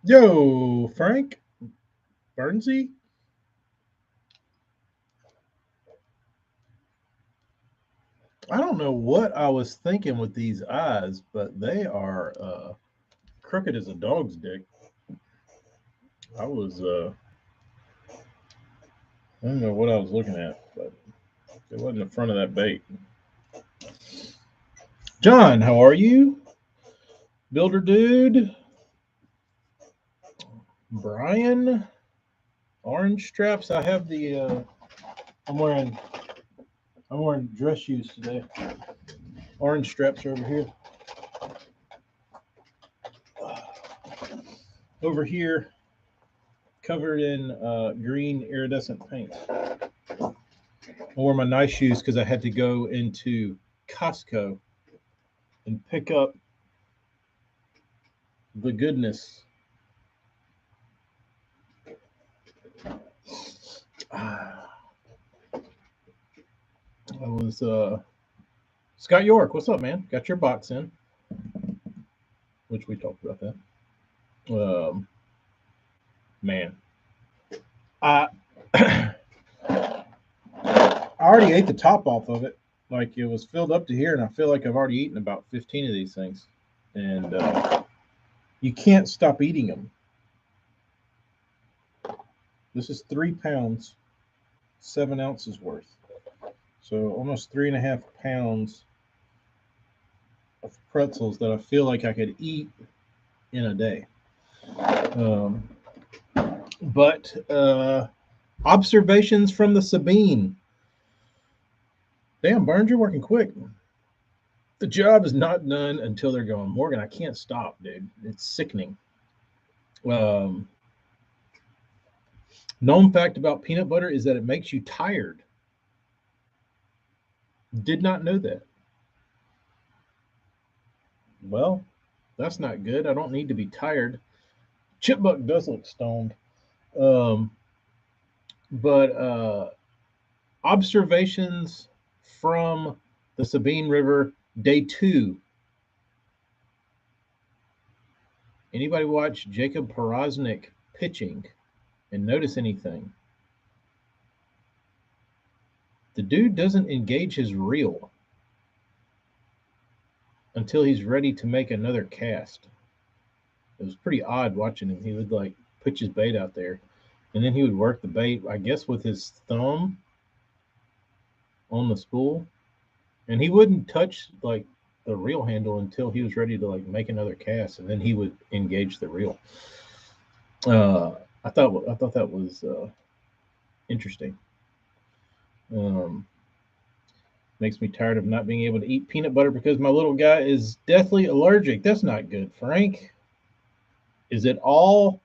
Yo, Frank Burnsy. I don't know what I was thinking with these eyes, but they are crooked as a dog's dick. I was I don't know what I was looking at, but it wasn't in front of that bait. John, how are you? Builder dude, Brian, orange straps. I have the I'm wearing I'm wearing dress shoes today. Orange straps are over here. Over here, covered in green iridescent paint. I wore my nice shoes because I had to go into Costco and pick up the goodness. I was Scott York. What's up, man? Got your box in, which we talked about that. Um, Man, I I already ate the top off of it. Like it was filled up to here, and I feel like I've already eaten about 15 of these things, and you can't stop eating them. This is 3 pounds, 7 ounces worth. So almost 3.5 pounds of pretzels that I feel like I could eat in a day. Um, but observations from the Sabine. Damn, Burns, you're working quick. The job is not done until they're going. Morgan, I can't stop, dude. It's sickening. Um, Known fact about peanut butter is that it makes you tired. Did not know that. Well, that's not good. I don't need to be tired. Chipmunk does look stoned. Um, but observations from the Sabine River, day 2. Anybody watch Jacob Porosnik pitching and notice anything? The dude doesn't engage his reel until he's ready to make another cast. It was pretty odd watching him. He would like put his bait out there, and then he would work the bait, I guess, with his thumb on the spool, and he wouldn't touch like the reel handle until he was ready to like make another cast, and then he would engage the reel. Uh, I thought that was interesting. Um, Makes me tired of not being able to eat peanut butter because my little guy is deathly allergic. That's not good, Frank. Is it all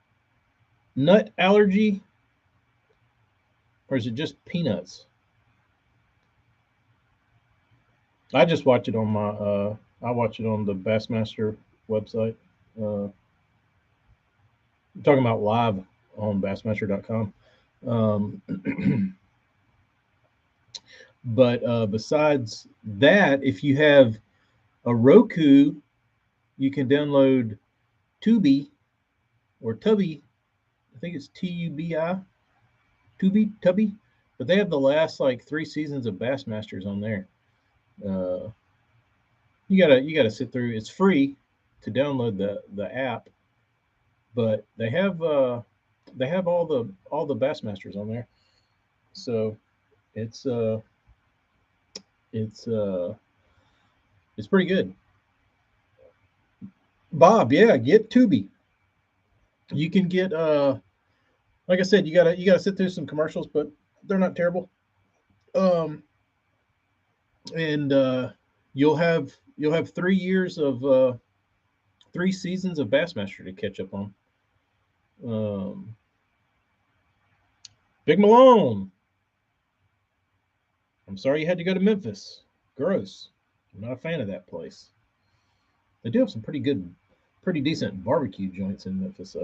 nut allergy or is it just peanuts? I just watch it on my I watch it on the Bassmaster website. I'm talking about live on bassmaster.com. Um, but besides that, if you have a Roku, you can download Tubi or Tubby. I think it's Tubi, Tubby. But they have the last like 3 seasons of Bassmasters on there. Uh, you gotta sit through. It's free to download the app, but they have all the Bassmasters on there. So it's uh it's uh it's pretty good. Bob, yeah, get Tubi. You can get like I said, you gotta sit through some commercials, but they're not terrible. Um and you'll have 3 years of 3 seasons of Bassmaster to catch up on. Um Big Malone, I'm sorry you had to go to Memphis. Gross. I'm not a fan of that place. They do have some pretty decent barbecue joints in Memphis,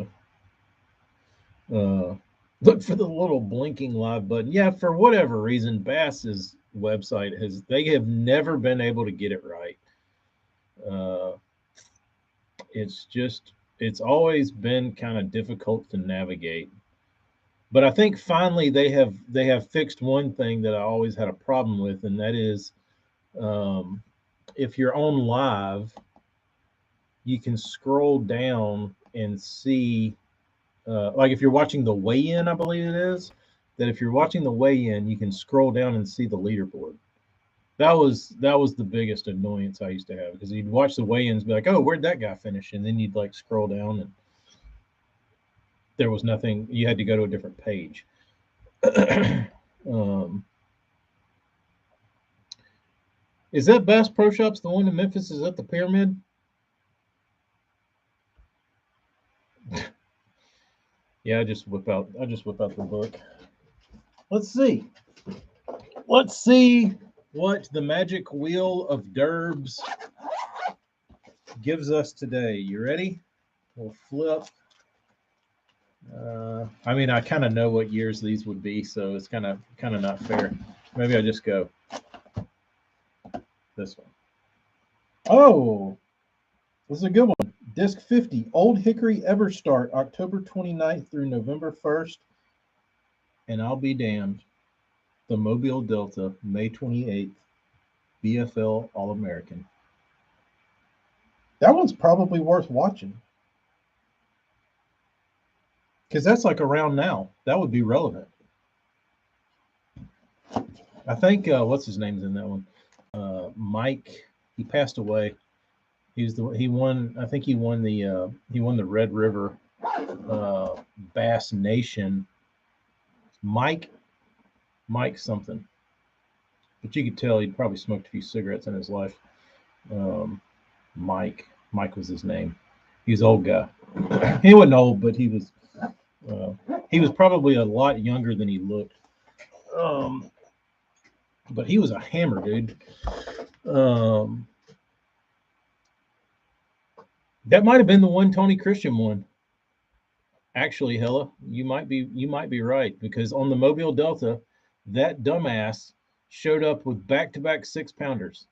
though. Uh, Look for the little blinking live button. Yeah, for whatever reason, Bass's website they have never been able to get it right. Uh, it's just It's always been kind of difficult to navigate. But I think finally they have fixed one thing that I always had a problem with, and that is um, if you're on live, you can scroll down and see, like if you're watching the weigh-in, I believe it is, that if you're watching the weigh-in, you can scroll down and see the leaderboard. That was the biggest annoyance I used to have because you'd watch the weigh-ins, be like, oh, where'd that guy finish? And then you'd like scroll down and there was nothing. You had to go to a different page. um, is that Bass Pro Shops the one in Memphis? Is that the Pyramid? Yeah, I just whip out the book. Let's see. Let's see what the magic wheel of Derbs gives us today. You ready? We'll flip. I mean, I kind of know what years these would be, so it's kind of not fair. Maybe I just go this one. Oh, this is a good one. Disc 50, Old Hickory Everstart, October 29th through November 1st. And I'll be damned. The Mobile Delta, May 28th, BFL All American. That one's probably worth watching. Because that's like around now. That would be relevant. I think what's his name's in that one? Mike. He passed away. He won. I think he won the Red River Bass Nation. Mike something. But you could tell he'd probably smoked a few cigarettes in his life. Um, Mike was his name. He's an old guy. He wasn't old, but he was probably a lot younger than he looked. Um, but he was a hammer, dude. Um, that might have been the one Tony Christian won. Actually, Hella, you might be right because on the Mobile Delta, that dumbass showed up with back-to-back 6-pounders.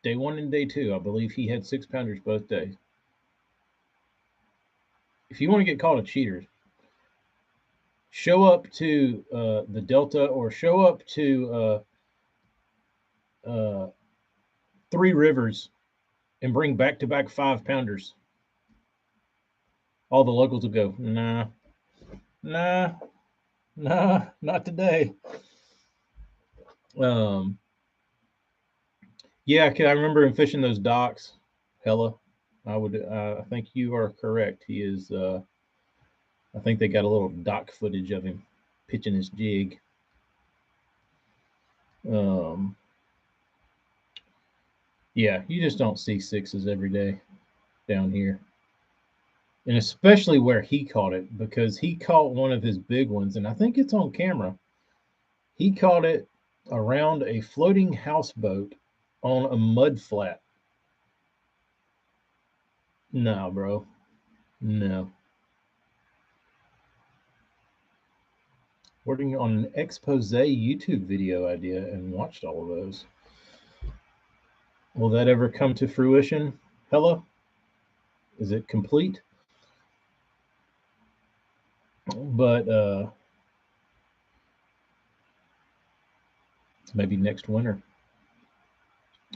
Day one and day two, I believe he had 6-pounders both days. If you want to get called a cheater, show up to the Delta or show up to Three Rivers and bring back-to-back 5-pounders. All the locals will go, nah, nah, nah, not today. Um, yeah, I remember him fishing those docks. Hella, I think you are correct. He is. I think they got a little dock footage of him pitching his jig. Um, yeah, you just don't see sixes every day down here, and especially where he caught it because he caught one of his big ones, and I think it's on camera. He caught it around a floating houseboat on a mud flat. No, bro. No. Working on an expose YouTube video idea and watched all of those. Will that ever come to fruition? Hella? Is it complete? But maybe next winter.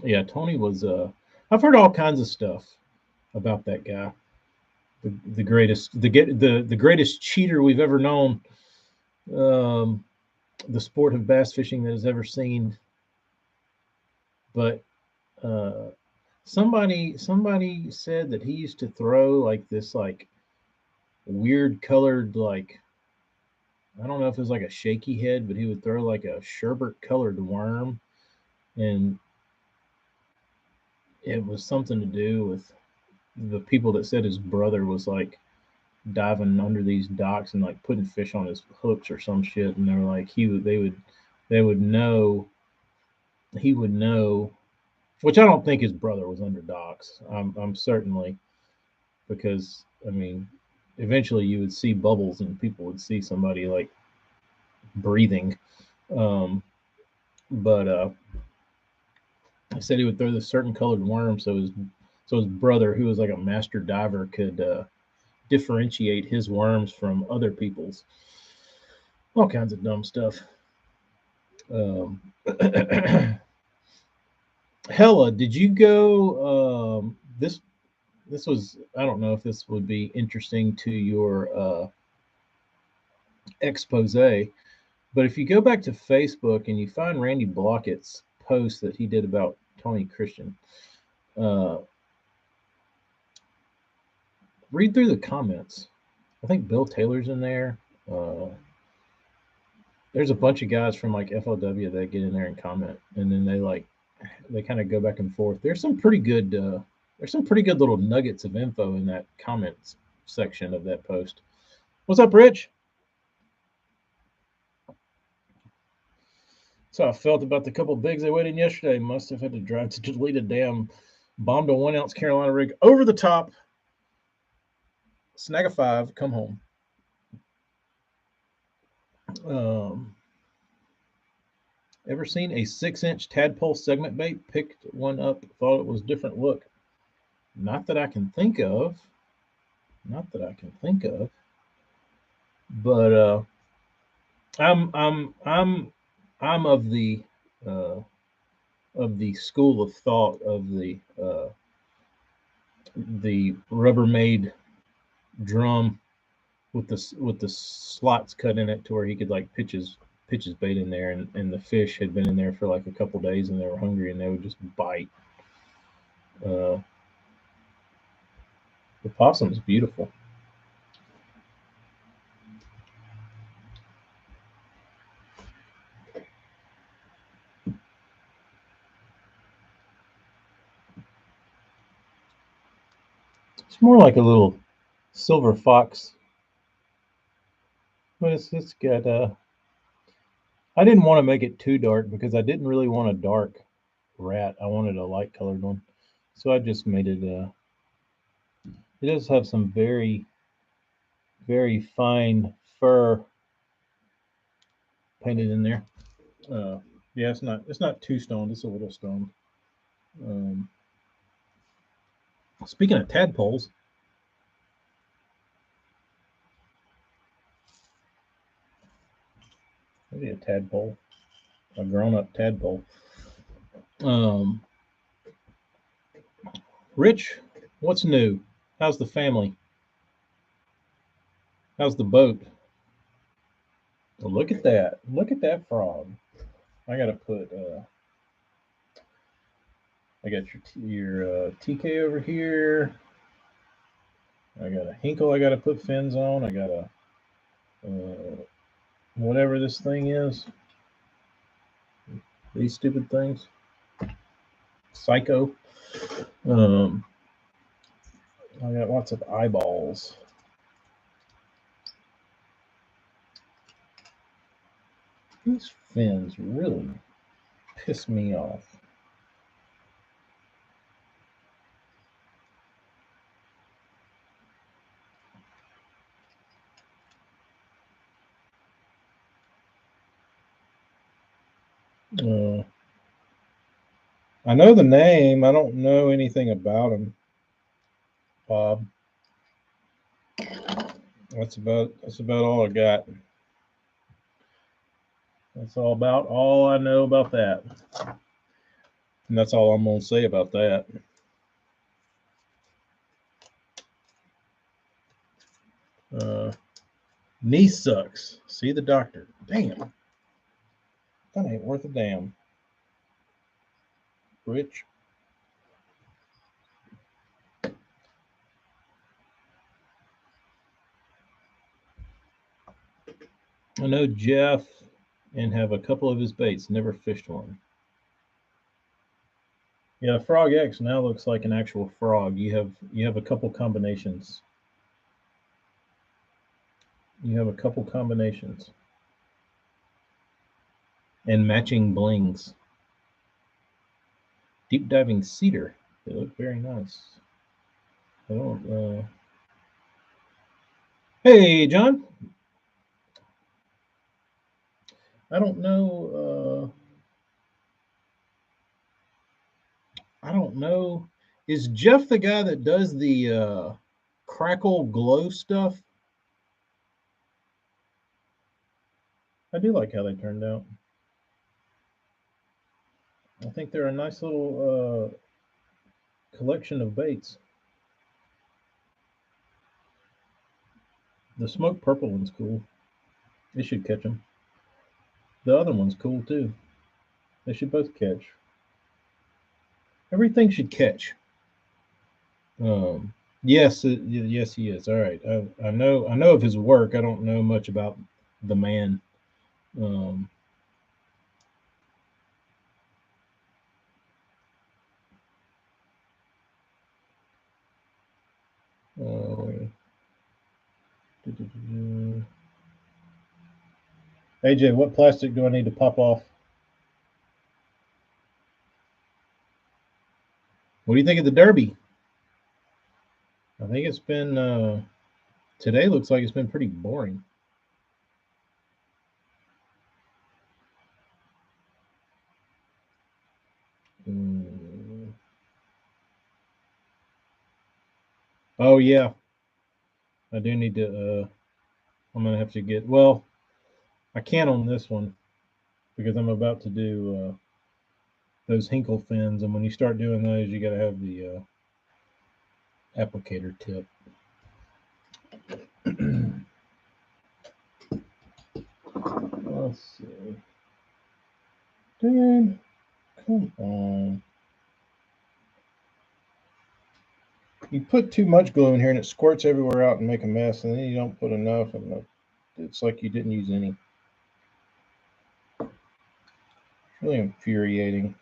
Yeah, Tony was. I've heard all kinds of stuff about that guy. The greatest, the greatest cheater we've ever known. Um, the sport of bass fishing that has ever seen. But uh, somebody said that he used to throw like this like weird colored like I don't know if it was like a shaky head, but he would throw like a sherbet colored worm, and it was something to do with the people that said his brother was like diving under these docks and like putting fish on his hooks or some shit, and they were like they would know he would know, which I don't think his brother was under docks. I'm certainly because I mean, eventually you would see bubbles and people would see somebody like breathing. Um, but He said he would throw this certain colored worm so his brother, who was like a master diver, could differentiate his worms from other people's. All kinds of dumb stuff. Um, Hella, did you go? This was, I don't know if this would be interesting to your expose, but if you go back to Facebook and you find Randy Blockett's post that he did about Tony Christian, uh, read through the comments. I think Bill Taylor's in there. Uh, there's a bunch of guys from like FLW that get in there and comment, and then they kind of go back and forth. There's some pretty good little nuggets of info in that comments section of that post. What's up, Rich? So I felt about the couple bigs they weighed in yesterday. Must have had to drive to delete a damn bombed a 1 ounce Carolina rig over the top. Snag a 5, come home. Ever seen a 6-inch tadpole segment bait? Picked one up, thought it was different look. Not that I can think of. Not that I can think of. But I'm of the school of thought of the Rubbermaid drum with the slots cut in it to where he could like pitch his bait in there, and the fish had been in there for like a couple days and they were hungry and they would just bite. The possum's beautiful. It's more like a little silver fox, but it's got I didn't want to make it too dark because I didn't really want a dark rat. I wanted a light colored one, so I just made it. It does have some very very fine fur painted in there. Yeah, it's not too stoned. It's a little stoned. Um, Speaking of tadpoles, maybe a tadpole, a grown-up tadpole. Um, Rich, what's new? How's the family? How's the boat? Well, look at that! Look at that frog. I gotta put. I got your TK over here. I got a Hinkle. I gotta put fins on. I got a whatever this thing is. These stupid things. Psycho. Um, I got lots of eyeballs. These fins really piss me off. I know the name. I don't know anything about him, Bob. That's about all I got. That's all I know about that. And that's all I'm gonna say about that. Knee sucks. See the doctor. Damn. That ain't worth a damn. Rich. I know Jeff and have a couple of his baits. Never fished one. Yeah, Frog X now looks like an actual frog. You have a couple combinations. You have a couple combinations. And matching blings. Deep diving cedar. They look very nice. I don't Hey John. I don't know don't know. Is Jeff the guy that does the crackle glow stuff? I do like how they turned out. I think they're a nice little collection of baits. The smoke purple one's cool. They should catch them. The other one's cool too. They should both catch. Everything should catch. Yes, yes, he is. All right, I know of his work. I don't know much about the man. Um, uh, AJ, what plastic do I need to pop off? What do you think of the Derby? I think it's been today. Looks like it's been pretty boring. Mm. Oh yeah, I do need to. I'm gonna have to get. Well, I can't on this one because I'm about to do those Hinkle fins, and when you start doing those, you got to have the applicator tip. Let's see. Dude, come on. You put too much glue in here and it squirts everywhere out and make a mess, and then you don't put enough, and it's like you didn't use any. It's really infuriating.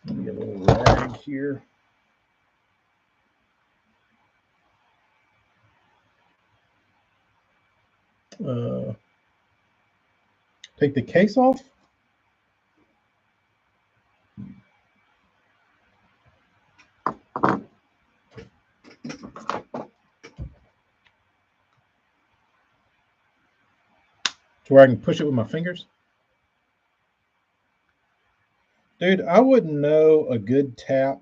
Let me get a little rag here. Take the case off. To where I can push it with my fingers. Dude, I wouldn't know a good tap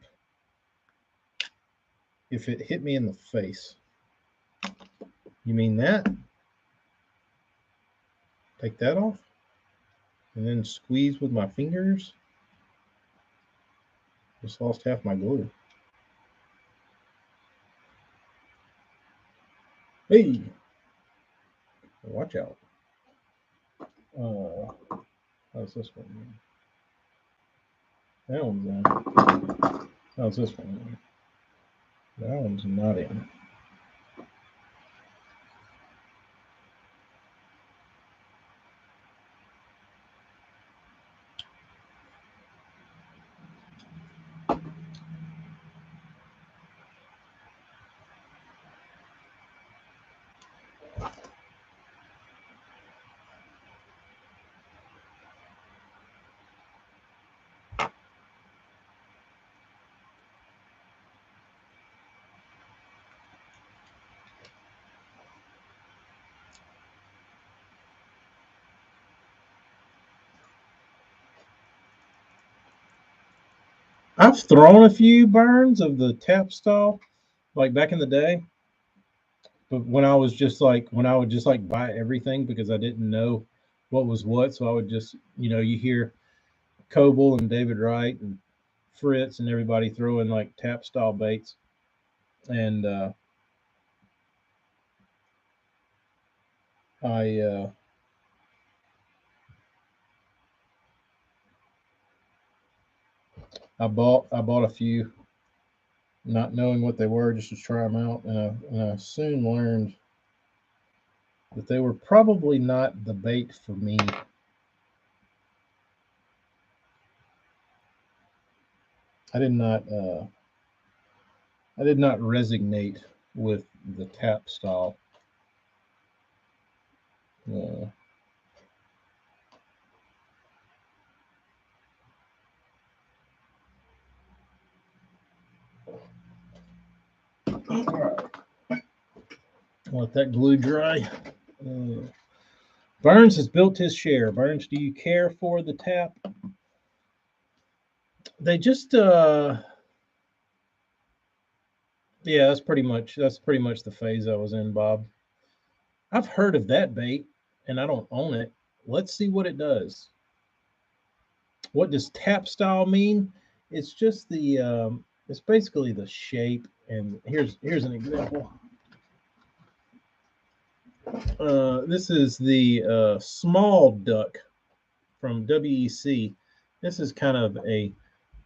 if it hit me in the face. You mean that? Take that off and then squeeze with my fingers. Just lost half my glue. Hey, watch out. How's this one? That one's in. How's this one? That one's not in. I've thrown a few burns of the tap style, like back in the day. But when I would just like buy everything because I didn't know what was what, so I would just, you hear Coble and David Wright and Fritz and everybody throwing like tap style baits, and I I bought a few, not knowing what they were, just to try them out, and I soon learned that they were probably not the bait for me. I did not I did not resonate with the tap style. Uh, all right. Let that glue dry. Burns has built his share. Burns, do you care for the tap? They just yeah, that's pretty much the phase I was in, Bob. I've heard of that bait and I don't own it. Let's see what it does. What does tap style mean? It's just the it's basically the shape. And here's an example. This is the small duck from WEC. This is kind of a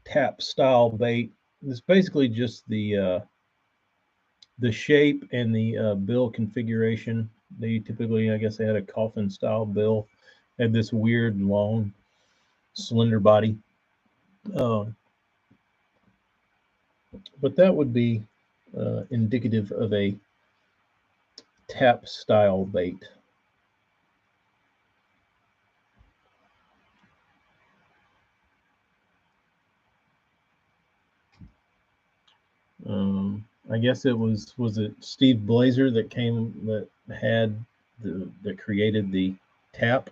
tap style bait. It's basically just the shape and the bill configuration. They typically, I guess, they had a coffin style bill, had this weird long, slender body. Uh, but that would be indicative of a tap style bait. I guess it was it Steve Blazer that had that created the tap,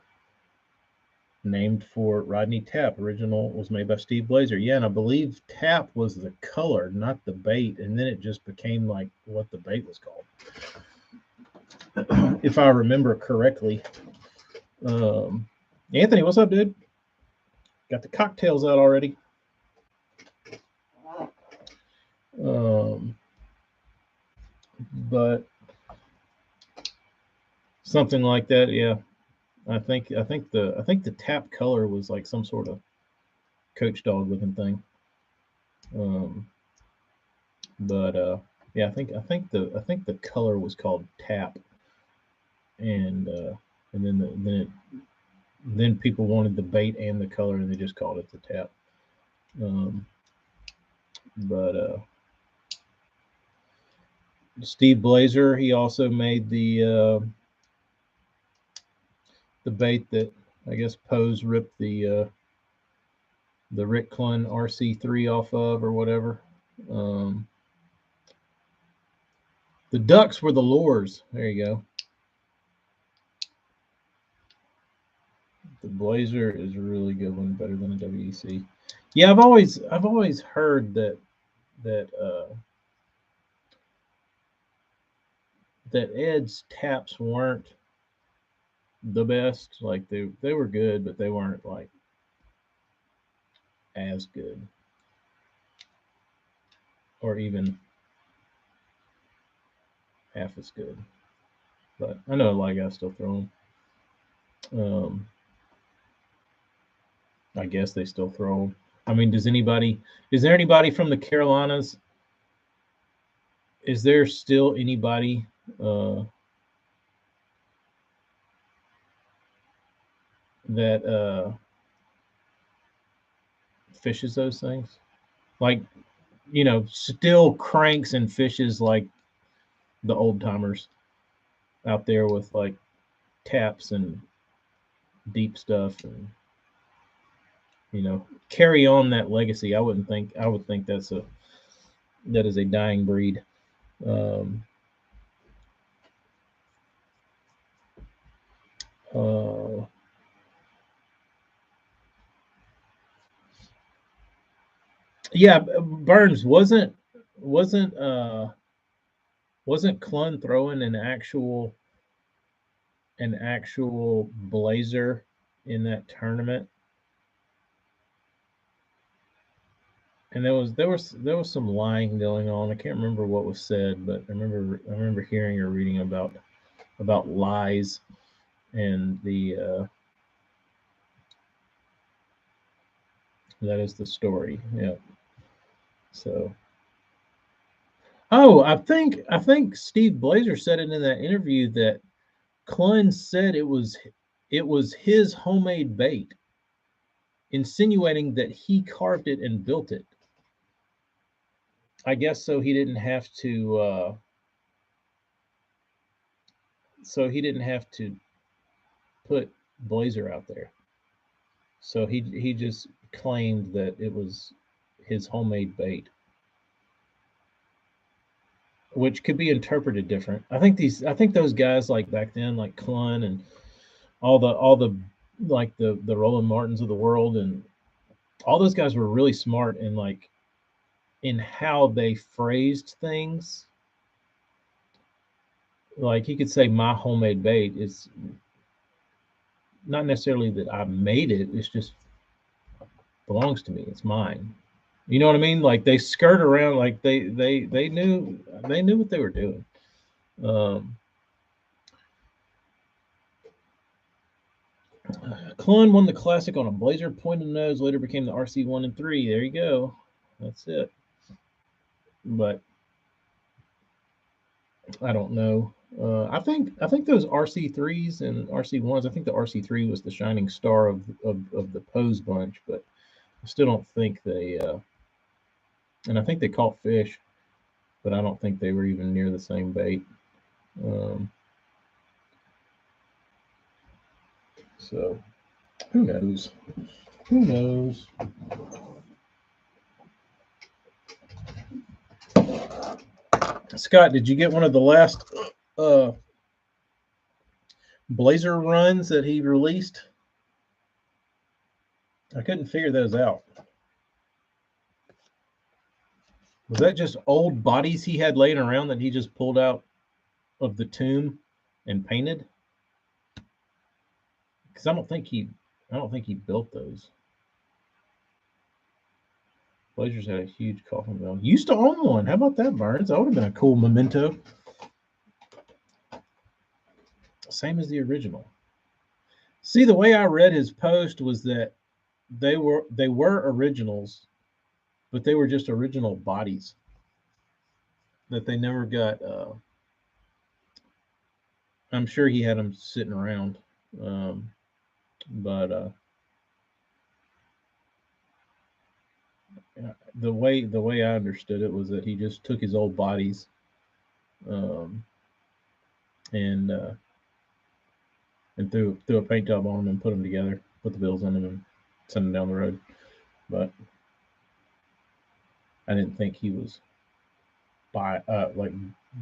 named for Rodney Tapp. Original was made by Steve Blazer. Yeah, and I believe tap was the color, not the bait, and then it just became like what the bait was called, if I remember correctly. Um, Anthony, what's up, dude? Got the cocktails out already. Um, but something like that, yeah. I think the tap color was like some sort of coach dog looking thing. Um, but yeah, I think the color was called tap, and then people wanted the bait and the color, and they just called it the tap. Um, but Steve Blazer, he also made the bait that I guess Pose ripped the Rick Clunn RC3 off of or whatever. Um, the ducks were the lures. There you go. The Blazer is a really good one, better than a WEC. Yeah, I've always heard that that Ed's taps weren't the best. Like they were good, but they weren't like as good or even half as good. But I know a lot of guys still throw them. I guess they still throw them. I mean, is there anybody from the Carolinas? Is there still anybody that fishes those things? Like, still cranks and fishes like the old timers out there with like taps and deep stuff, and carry on that legacy. I would think that is a dying breed. Um, uh, yeah, Burns wasn't wasn't Clun throwing an actual blazer in that tournament? And there was some lying going on. I can't remember what was said, but I remember hearing or reading about lies and the that is the story. Yeah. So, oh, I think Steve Blazer said it in that interview that Clun said it was his homemade bait, insinuating that he carved it and built it. I guess so he didn't have to put Blazer out there. So he just claimed that it was his homemade bait. which could be interpreted different. I think those guys like back then, like Clun and all the like the Roland Martins of the world, and all those guys were really smart in like in how they phrased things. Like he could say my homemade bait is not necessarily that I made it, it's just belongs to me, it's mine. You know what I mean? Like they skirt around, like they knew what they were doing. um Clun won the classic on a blazer pointed nose, later became the RC 1 and 3. There you go, that's it. But I don't know. I think those RC3s and RC1s. I think the RC3 was the shining star of the pose bunch, but I still don't think they. And I think they caught fish, but I don't think they were even near the same bait. Um, so who knows? Who knows? Scott, did you get one of the last uh, blazer runs that he released? I couldn't figure those out. Was that just old bodies he had laying around that he just pulled out of the tomb and painted? Because I don't think he built those. Blazers had a huge coffin bell. Used to own one. How about that, Burns? That would have been a cool memento. Same as the original. See, the way I read his post was that they were originals, but they were just original bodies that they never got. I'm sure he had them sitting around, but the way I understood it was that he just took his old bodies, um, and threw a paint job on them and put them together, put the bills in them, and sent them down the road. But I didn't think he was like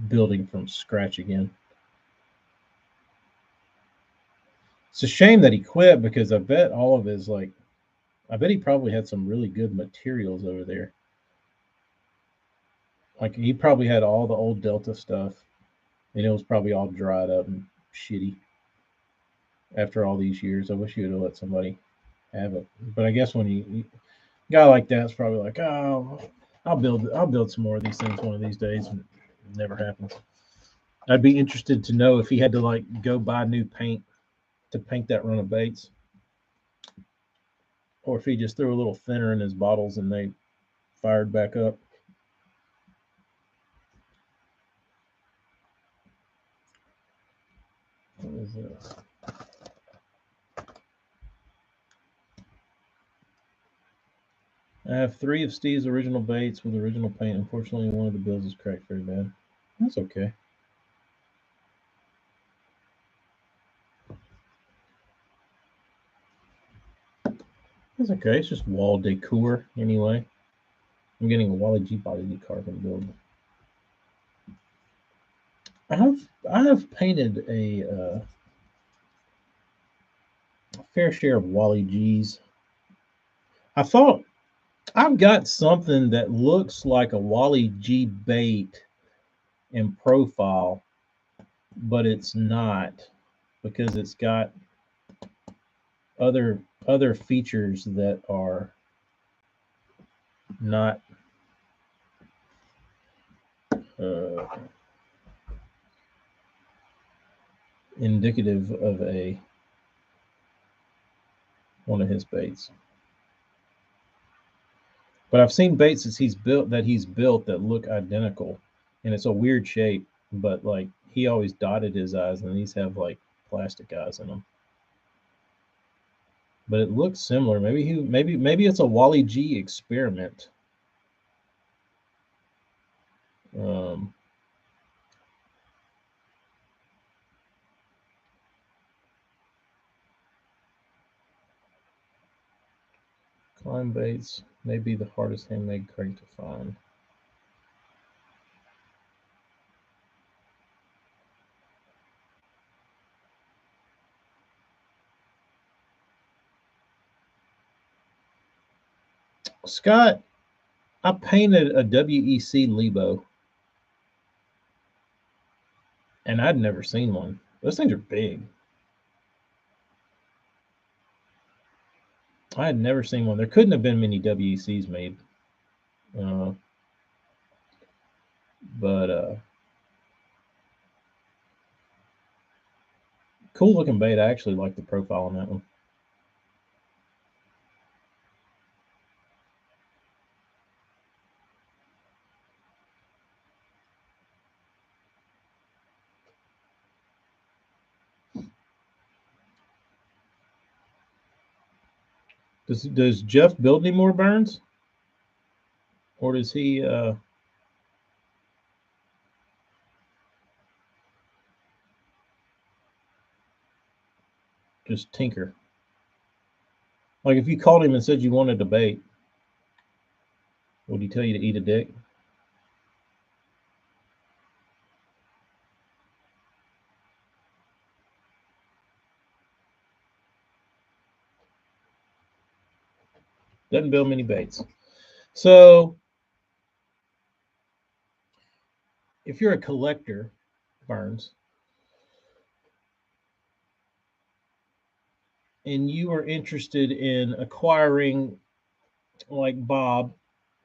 building from scratch again. It's a shame that he quit because I bet all of his like I bet he probably had some really good materials over there. Like he probably had all the old Delta stuff, and it was probably all dried up and shitty after all these years. I wish he would have let somebody have it. But I guess when he guy like that's probably like, oh, I'll build some more of these things one of these days, and it never happens. I'd be interested to know if he had to like go buy new paint to paint that run of baits, or if he just threw a little thinner in his bottles and they fired back up. What is this? I have 3 of Steve's original baits with original paint. Unfortunately, one of the bills is cracked very bad. That's okay. That's okay. It's just wall decor anyway. I'm getting a Wally G body carbon build. I have painted a fair share of Wally G's. I thought I've got something that looks like a Wally G bait in profile, but it's not because it's got other features that are not uh, indicative of a one of his baits. But I've seen baits that he's built that look identical, and it's a weird shape. But like he always dotted his eyes, and these have like plastic eyes in them. But it looks similar. Maybe it's a Wally G experiment. Um, Climb baits may be the hardest handmade crank to find. Scott, I painted a WEC Lebo, and I'd never seen one. Those things are big. I had never seen one. There couldn't have been many WECs made. Uh, but cool looking bait. I actually like the profile on that one. Does Jeff build any more burns, or does he just tinker? Like if you called him and said you wanted a bait, would he tell you to eat a dick? Doesn't build many baits. So if you're a collector, Burns, and you are interested in acquiring, like Bob,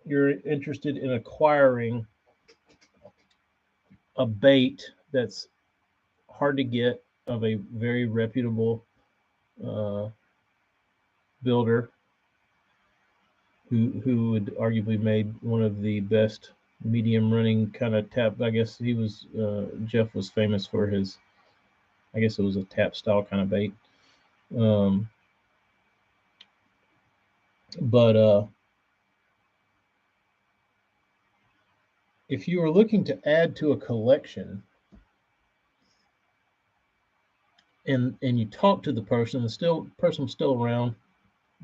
you're interested in acquiring a bait that's hard to get of a very reputable uh, builder who would arguably made one of the best medium running kind of tap. I guess he was Jeff was famous for his. I guess it was a tap style kind of bait. Um, but if you are looking to add to a collection and you talk to the person, the person's still around,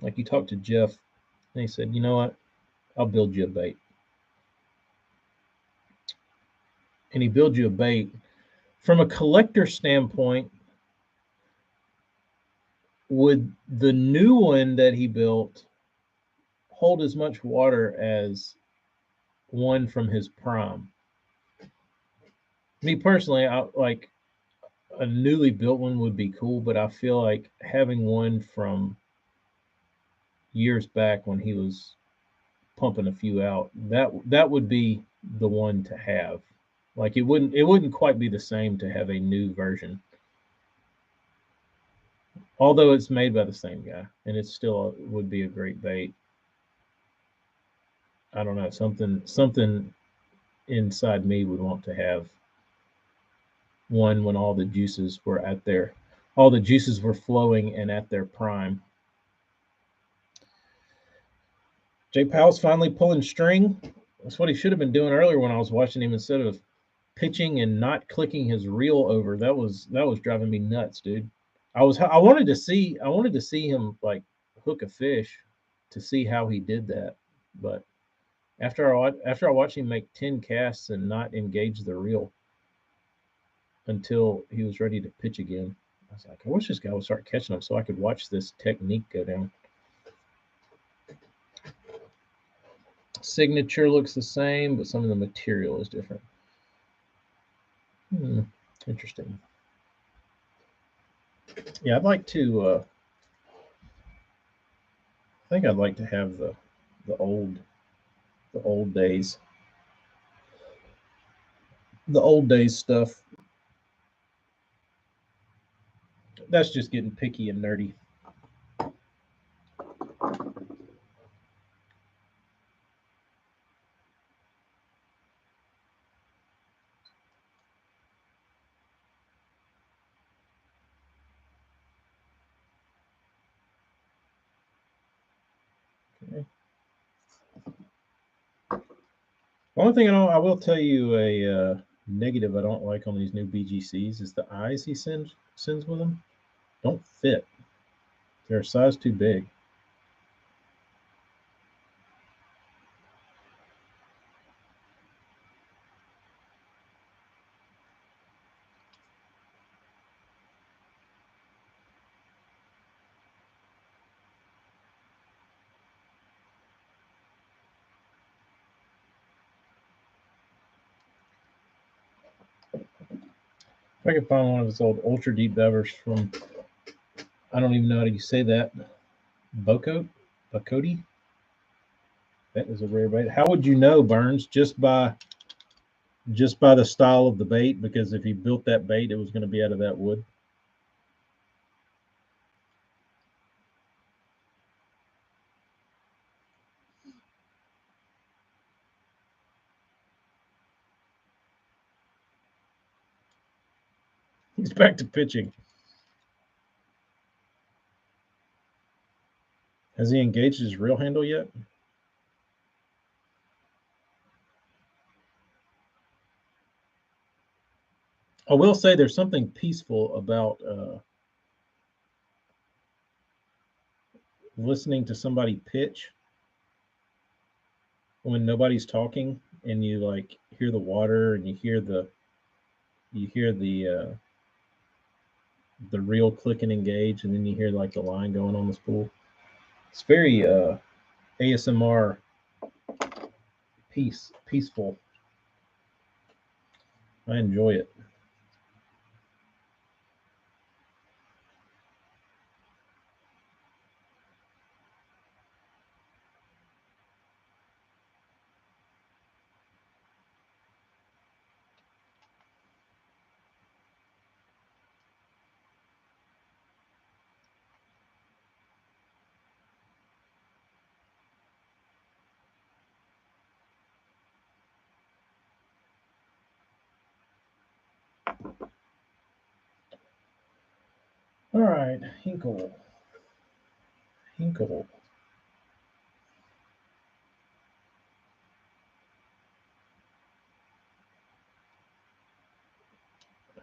like you talked to Jeff, and he said, you know what, I'll build you a bait, and he builds you a bait. From a collector standpoint, would the new one that he built hold as much water as one from his prime? Me personally, I like a newly built one would be cool, but I feel like having one from years back when he was pumping a few out, that would be the one to have. Like it wouldn't quite be the same to have a new version. Although it's made by the same guy and it still would be a great bait. I don't know, something inside me would want to have one when all the juices were flowing and at their prime. Jay Powell's finally pulling string. That's what he should have been doing earlier when I was watching him instead of pitching and not clicking his reel over. That was driving me nuts, dude. I wanted to see him like hook a fish to see how he did that, but after I watched him make 10 casts and not engage the reel until he was ready to pitch again, I was like, I wish this guy would start catching them so I could watch this technique go down. Signature looks the same, but some of the material is different. Interesting. Yeah, I'd like to. I think I'd like to have the old the old days the old days stuff. That's just getting picky and nerdy. Okay. One thing I will tell you a negative I don't like on these new BGCs is the eyes he sends with them don't fit. They're a size too big. If I could find one of his old ultra deep divers from, I don't even know how you say that, Bocote? That is a rare bait. How would you know, Burns? Just by the style of the bait, because if he built that bait, it was going to be out of that wood. He's back to pitching. Has he engaged his reel handle yet? I will say there's something peaceful about listening to somebody pitch when nobody's talking, and you like hear the water and you hear the reel click and engage, and then you hear like the line going on the spool. It's very ASMR peaceful. I enjoy it. All right, Hinkle.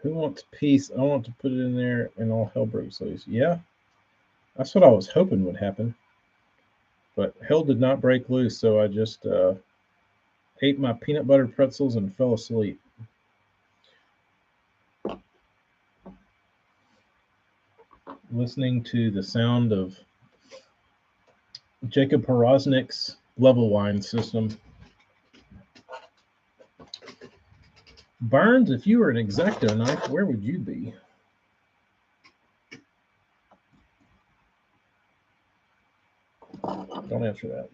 Who wants peace? I want to put it in there and all hell breaks loose. Yeah, that's what I was hoping would happen. But hell did not break loose, so I just ate my peanut butter pretzels and fell asleep. Listening to the sound of Jacob Porosnik's level wine system. Burns, if you were an X-Acto knife, where would you be? Don't answer that.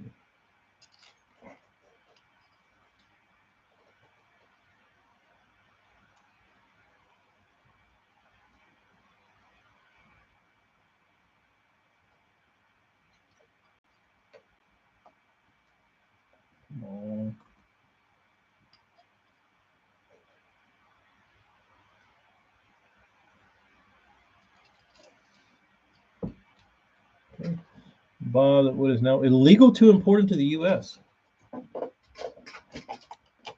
Come on. Okay. Bob, what is now illegal to import into the U.S.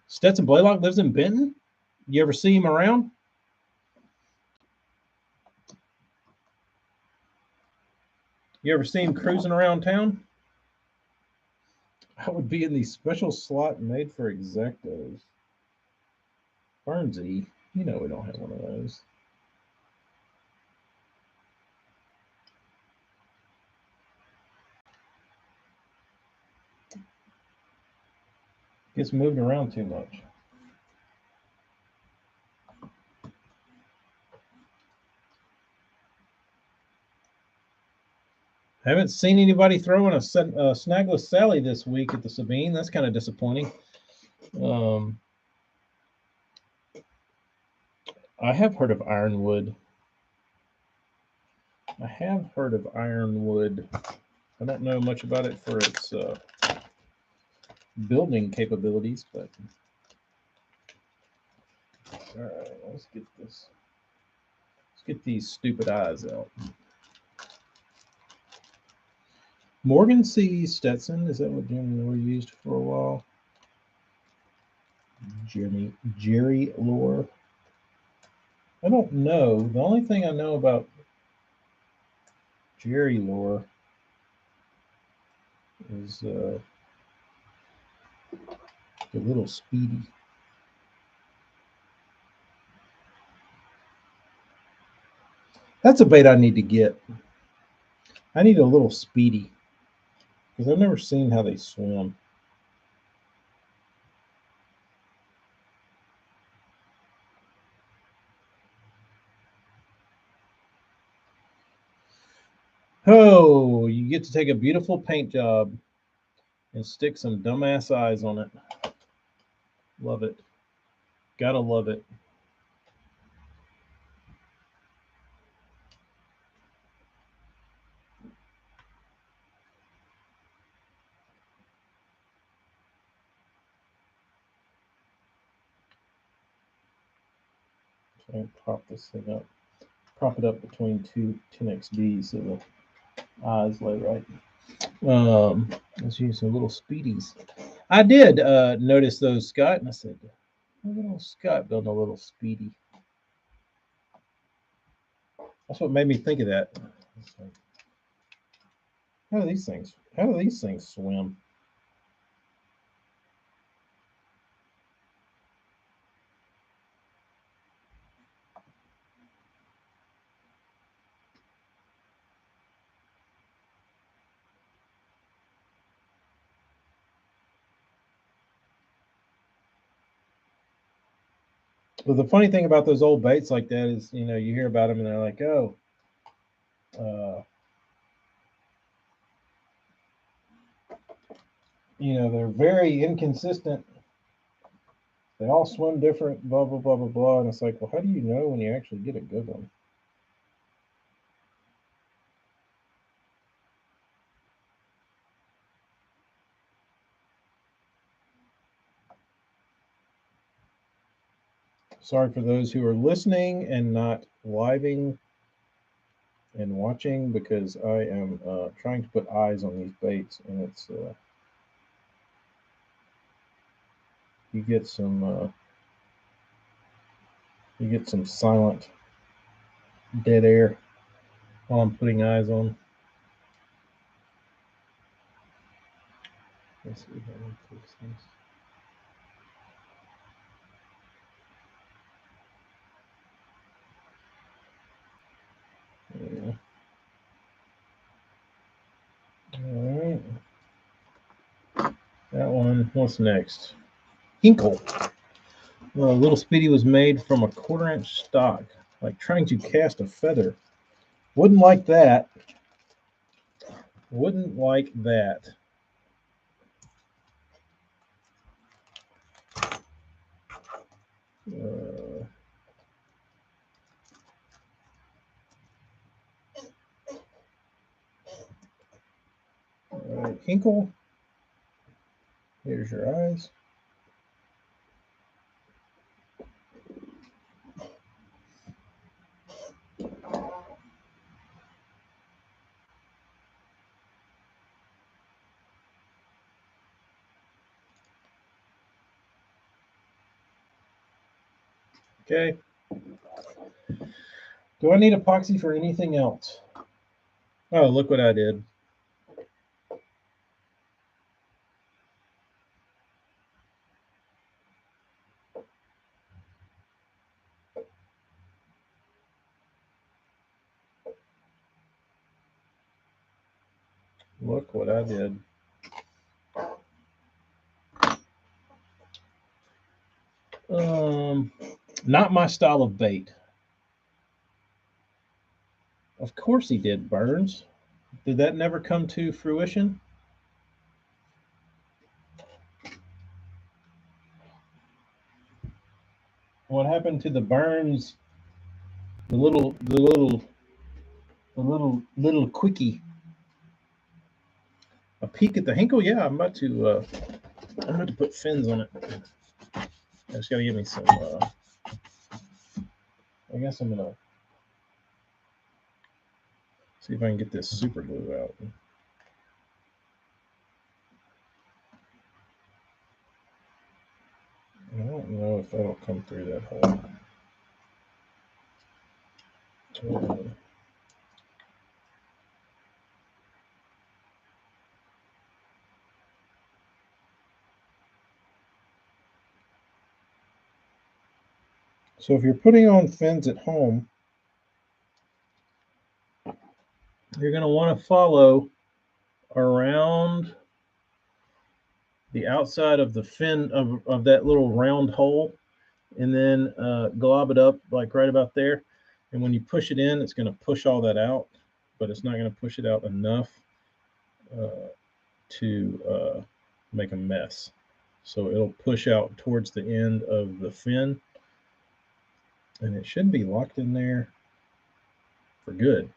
Stetson Blaylock lives in Benton. You ever see him around? You ever see him cruising around town? I would be in the special slot made for X-Actos. Barnsey, you know we don't have one of those. Gets moved around too much. I haven't seen anybody throwing a snagless Sally this week at the Sabine. That's kind of disappointing. I have heard of Ironwood. I don't know much about it for its building capabilities, but all right, let's get this. Let's get these stupid eyes out. Morgan C. Stetson, is that what Jimmy Lore used for a while? Jerry Lore. I don't know. The only thing I know about Jerry Lore is the little Speedy. That's a bait I need to get. I need a little Speedy because I've never seen how they swim. Oh, you get to take a beautiful paint job and stick some dumbass eyes on it. Love it. Gotta love it. So I prop this thing up. Prop it up between two 10XDs so the eyes lay right. Let's use some little speedies. I did notice those, Scott, and I said, little Scott building a little speedy. That's what made me think of that. Like, how do these things? How do these things swim? But the funny thing about those old baits like that is, you know, you hear about them and they're like, oh, uh, you know, they're very inconsistent. They all swim different, blah, blah, blah, blah, blah. And it's like, well, how do you know when you actually get a good one? Sorry for those who are listening and not living and watching because I am trying to put eyes on these baits and it's you get some silent dead air while I'm putting eyes on. Let's see how I fix this. Yeah. All right. That one. What's next? Hinkle. Well, Little Speedy was made from a quarter-inch stock, like trying to cast a feather. Wouldn't like that. Wouldn't like that. Uh, all right, Hinkle. Here's your eyes. Okay. Do I need epoxy for anything else? Oh, look what I did. Look what I did. Um, Not my style of bait. Of course he did, Burns. Did that never come to fruition? What happened to the Burns? The little quickie. A peek at the Hinkle. Yeah, I'm about to put fins on it. I just gotta give me some. I guess I'm gonna see if I can get this super glue out. I don't know if that'll come through that hole. So if you're putting on fins at home, you're going to want to follow around the outside of the fin of that little round hole and then glob it up like right about there. And when you push it in, it's going to push all that out. but it's not going to push it out enough uh, to make a mess. So it'll push out towards the end of the fin, and it should be locked in there for good.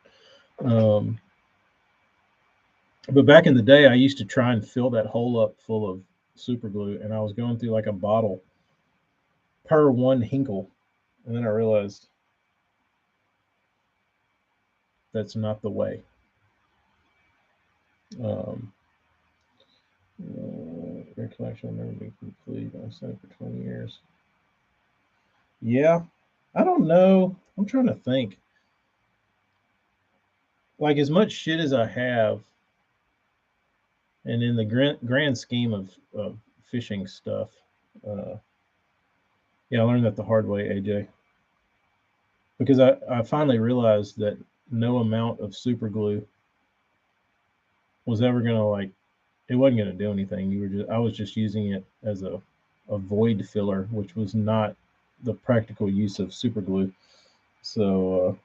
Um, but back in the day, I used to try and fill that hole up full of super glue, and I was going through like a bottle per one Hinkle, and then I realized that's not the way. Um, your collection will never be complete. I've said it for 20 years. Yeah, I don't know. I'm trying to think. Like as much shit as I have, and in the grand scheme of fishing stuff, uh, yeah, I learned that the hard way, AJ, because I finally realized that no amount of super glue was ever gonna like it wasn't gonna do anything. I was just using it as a void filler, which was not the practical use of super glue. So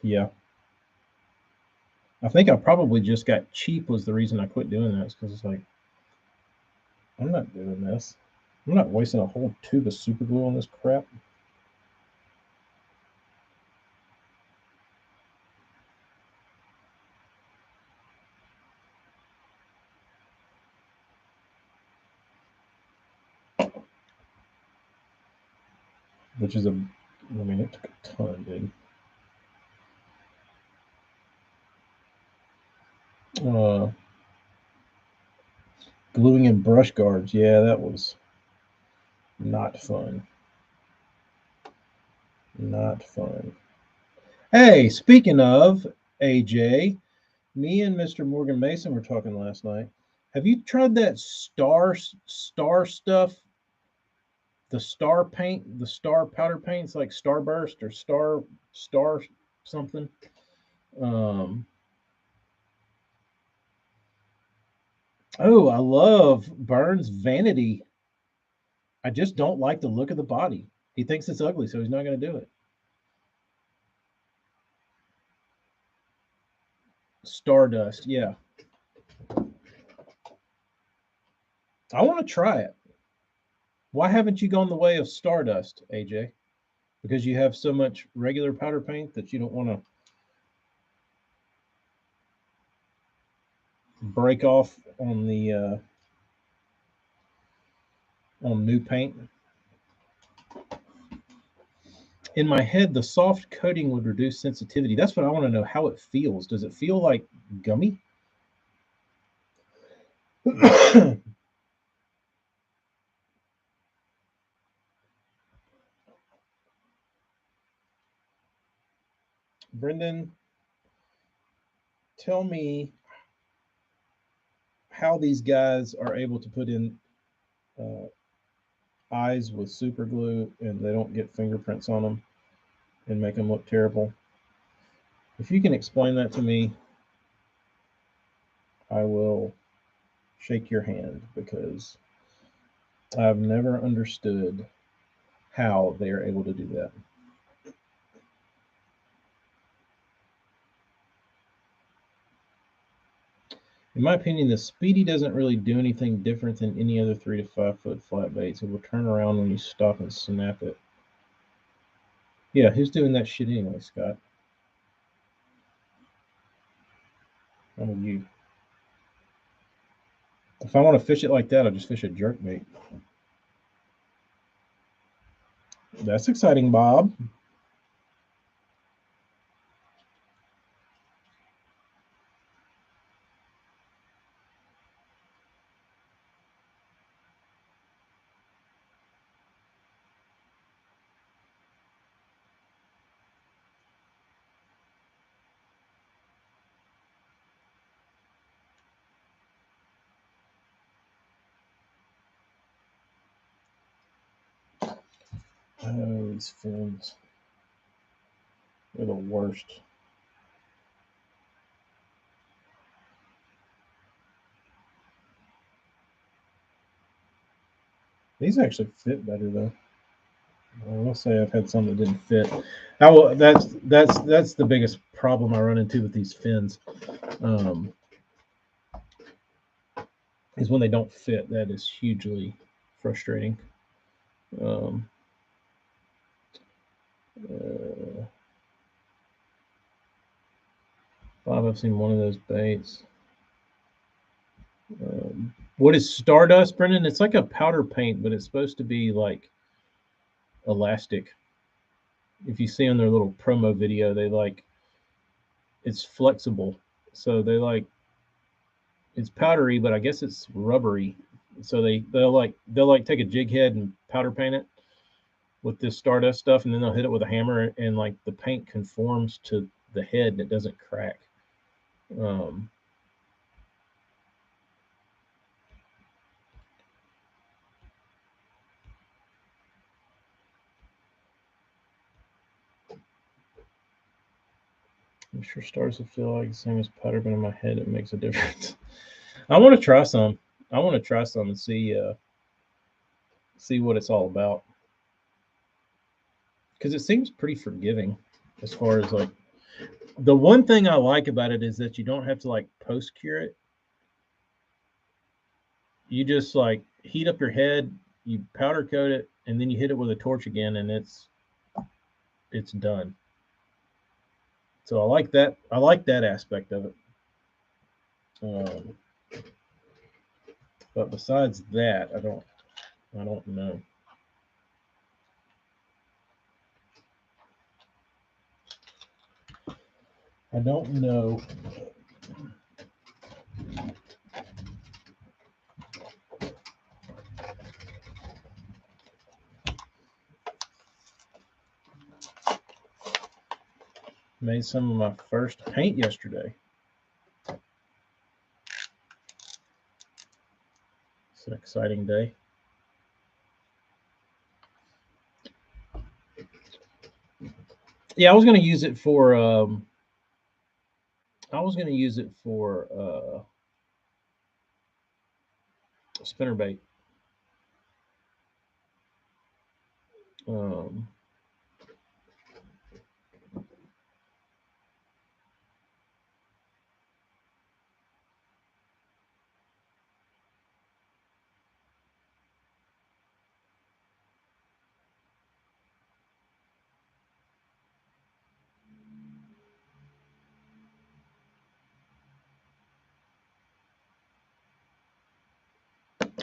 yeah, I think I probably just got cheap was the reason I quit doing that because it's like I'm not doing this. I'm not wasting a whole tube of super glue on this crap. Which is I mean, it took a ton, dude. Uh, Gluing in brush guards, yeah, that was not fun. Not fun. Hey, speaking of AJ, me and Mr. Morgan Mason were talking last night. Have you tried that star stuff? The star paint, the star powder paints like Starburst or star something. Um, oh, I love Burns Vanity. I just don't like the look of the body. He thinks it's ugly, so he's not going to do it. Stardust, yeah. I want to try it. Why haven't you gone the way of Stardust, AJ? Because you have so much regular powder paint that you don't want to break off on new paint. In my head, the soft coating would reduce sensitivity. That's what I want to know how it feels. Does it feel like gummy? Brendan, tell me how these guys are able to put in uh, eyes with super glue and they don't get fingerprints on them and make them look terrible. If you can explain that to me, I will shake your hand because I've never understood how they are able to do that. In my opinion, the Speedy doesn't really do anything different than any other 3 to 5 foot flat baits. It will turn around when you stop and snap it. Yeah, who's doing that shit anyway, Scott? I mean, you. If I want to fish it like that, I'll just fish a jerk bait. That's exciting, Bob. Oh, these fins. They're the worst. These actually fit better, though. Let's say I've had some that didn't fit. That's the biggest problem I run into with these fins, um, is when they don't fit. That is hugely frustrating. Um, uh, Bob, I've seen one of those baits. What is Stardust, Brendan? It's like a powder paint, but it's supposed to be like elastic. If you see on their little promo video, they like it's flexible, so they like it's powdery, but I guess it's rubbery. So they'll like take a jig head and powder paint it with this Stardust stuff, and then they'll hit it with a hammer, and like the paint conforms to the head and it doesn't crack. Um, I'm sure stars will feel like the same as powder, but in my head it makes a difference. I want to try some. I want to try some and see what it's all about, because it seems pretty forgiving as far as like the one thing I like about it is that you don't have to like post cure it. You just like heat up your head, you powder coat it, and then you hit it with a torch again, and it's done. So I like that. I like that aspect of it. Um, but besides that, I don't know. I don't know. Made some of my first paint yesterday. It's an exciting day. Yeah, I was going to use it for. I was going to use it for spinnerbait. Um,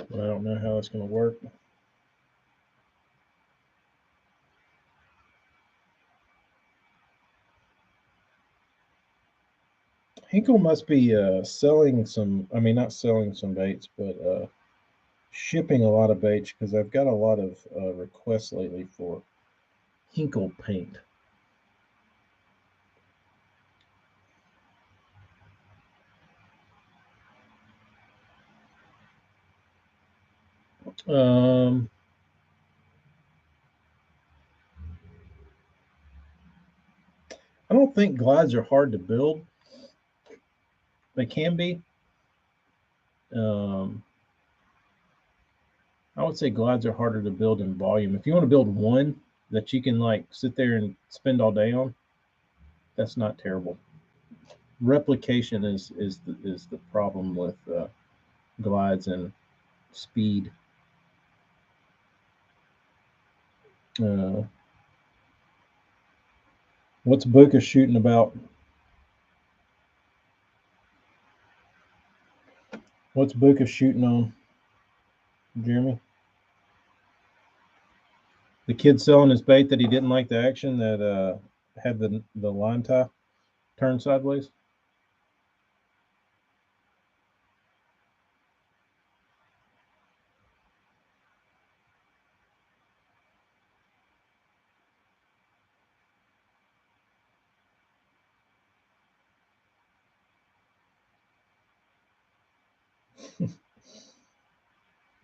but I don't know how it's going to work. Hinkle must be selling some. I mean, not selling some baits, but shipping a lot of baits because I've got a lot of requests lately for Hinkle paint. Um, I don't think glides are hard to build. They can be. Um, I would say glides are harder to build in volume. If you want to build one that you can like sit there and spend all day on, that's not terrible. Replication is the problem with glides and speed. Uh, what's Buka shooting about? What's Buka shooting on, Jeremy? The kid selling his bait that he didn't like the action that had the line tie turned sideways.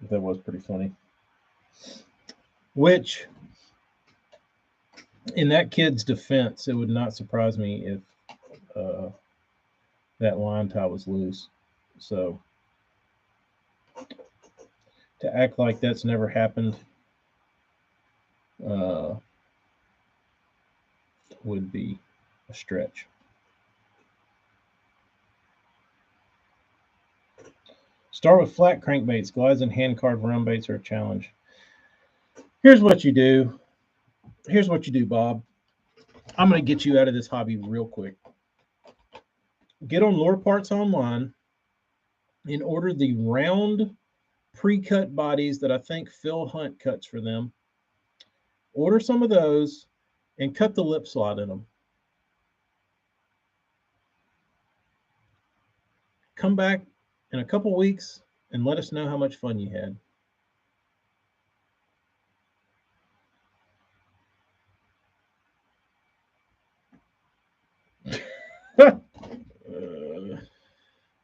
That was pretty funny. Which, in that kid's defense, it would not surprise me if uh, that line tie was loose. So to act like that's never happened, would be a stretch. Start with flat crankbaits. Glides and hand carved round baits are a challenge. Here's what you do. Here's what you do, Bob. I'm going to get you out of this hobby real quick. Get on Lure Parts online and order the round pre-cut bodies that I think Phil Hunt cuts for them. Order some of those and cut the lip slot in them. Come back in a couple weeks and let us know how much fun you had.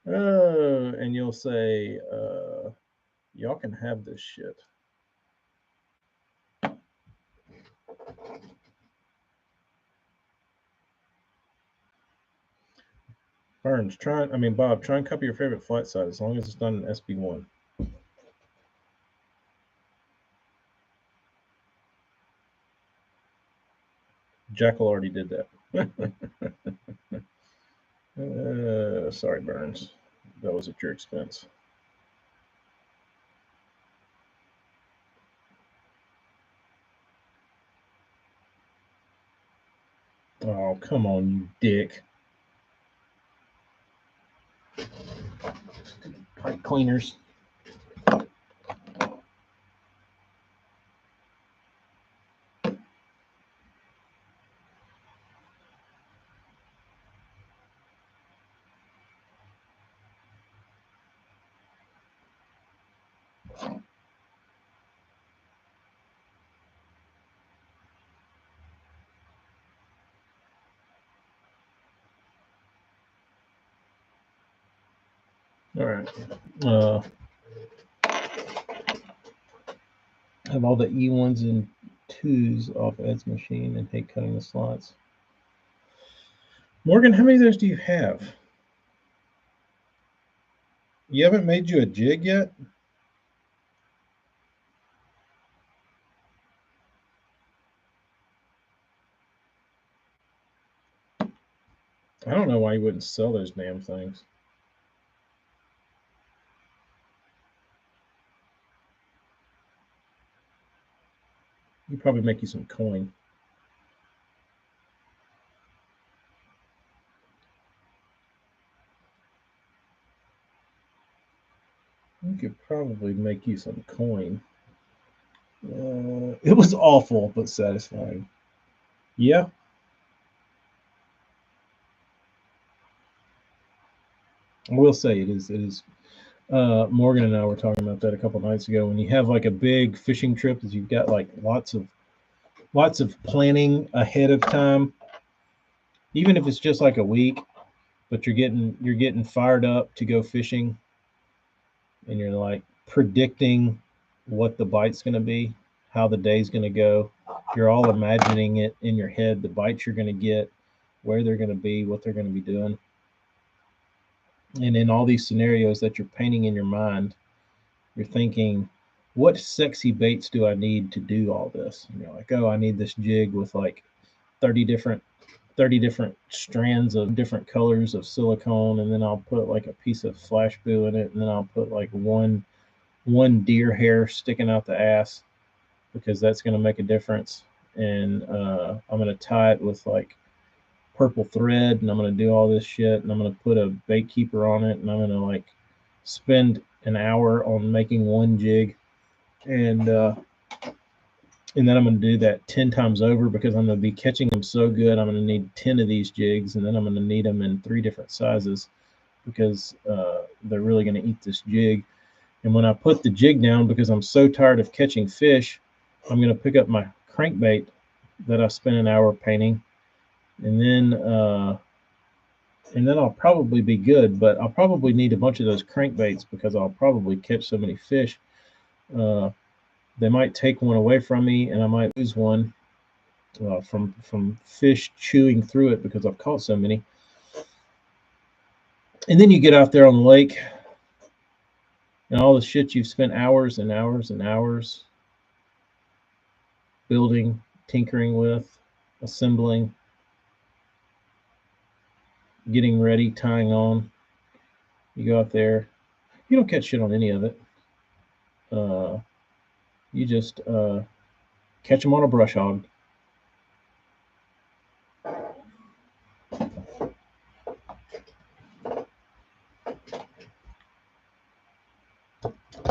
And you'll say, y'all can have this shit. Burns, Bob, try and copy your favorite flight side as long as it's done in SB1. Jackal already did that. Sorry, Burns. That was at your expense. Oh, come on, you dick. Pipe cleaners. All right. Have all the E1s and 2s off Ed's machine and hate cutting the slots. Morgan, how many of those do you have? You haven't made you a jig yet? I don't know why you wouldn't sell those damn things. You'd probably make you some coin. You could probably make you some coin. It was awful, but satisfying. Yeah. I will say it is. Morgan and I were talking about that a couple nights ago. When you have like a big fishing trip, that you've got like lots of planning ahead of time, even if it's just like a week, but you're getting fired up to go fishing, and you're like predicting what the bite's going to be, how the day's going to go. You're all imagining it in your head, the bites you're going to get, where they're going to be, what they're going to be doing. And in all these scenarios that you're painting in your mind, you're thinking, what sexy baits do I need to do all this? And you're like, oh, I need this jig with like 30 different strands of different colors of silicone, and then I'll put like a piece of flash boo in it, and then I'll put like one deer hair sticking out the ass because that's going to make a difference. And I'm going to tie it with like purple thread, and I'm going to do all this shit, and I'm going to put a bait keeper on it, and I'm going to like spend an hour on making one jig, and then I'm going to do that 10 times over because I'm going to be catching them so good. I'm going to need 10 of these jigs, and then I'm going to need them in 3 different sizes because they're really going to eat this jig. And when I put the jig down, because I'm so tired of catching fish, I'm going to pick up my crankbait that I spent an hour painting, and then I'll probably be good. But I'll probably need a bunch of those crankbaits because I'll probably catch so many fish. They might take one away from me, and I might lose one from fish chewing through it because I've caught so many. And then you get out there on the lake, and all the shit you've spent hours and hours and hours building, tinkering with, assembling, getting ready, tying on. You go out there, you don't catch shit on any of it. You just catch them on a brush hog.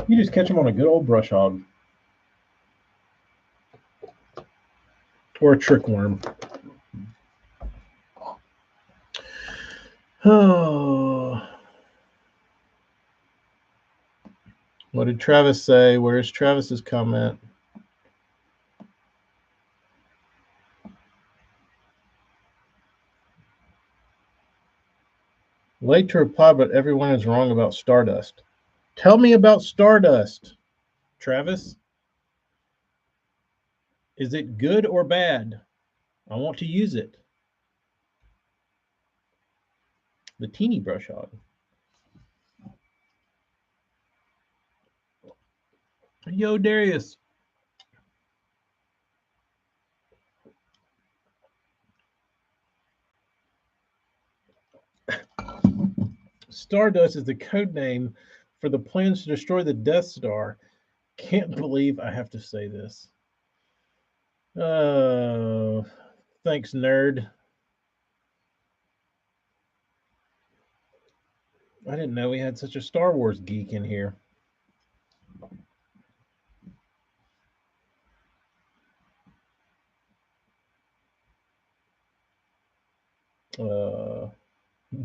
You just catch them on a good old brush hog. Or a trick worm. Oh. What did Travis say? Where's Travis's comment? Late to reply, but everyone is wrong about Stardust. Tell me about Stardust, Travis. Is it good or bad? I want to use it. The teeny brush hog. Yo, Darius. Stardust is the code name for the plans to destroy the Death Star. Can't believe I have to say this. Oh, thanks, nerd. I didn't know we had such a Star Wars geek in here.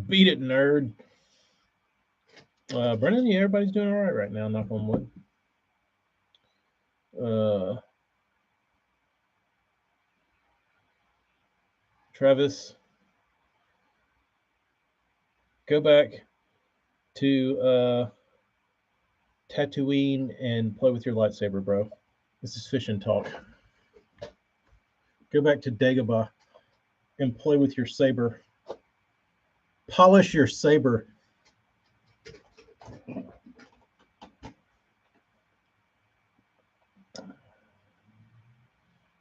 Beat it, nerd. Brennan, yeah, everybody's doing all right now, knock on wood. Travis, go back to Tatooine and play with your lightsaber, bro. This is fishing talk. Go back to Dagobah and play with your saber. Polish your saber.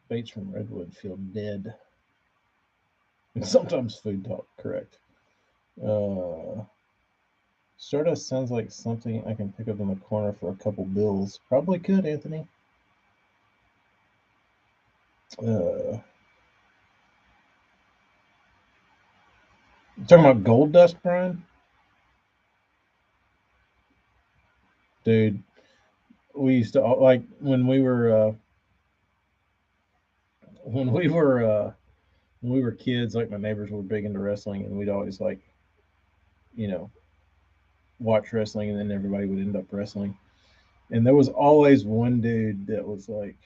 Baits from Redwood feel dead. Sometimes food talk, correct. Stardust sounds like something I can pick up in the corner for a couple bills. Probably could, Anthony. You talking about gold dust, Brian? Dude, we used to like when we were when we were when we were kids. Like my neighbors were big into wrestling, and we'd always like, you know, watch wrestling, and then everybody would end up wrestling. And there was always one dude that was like,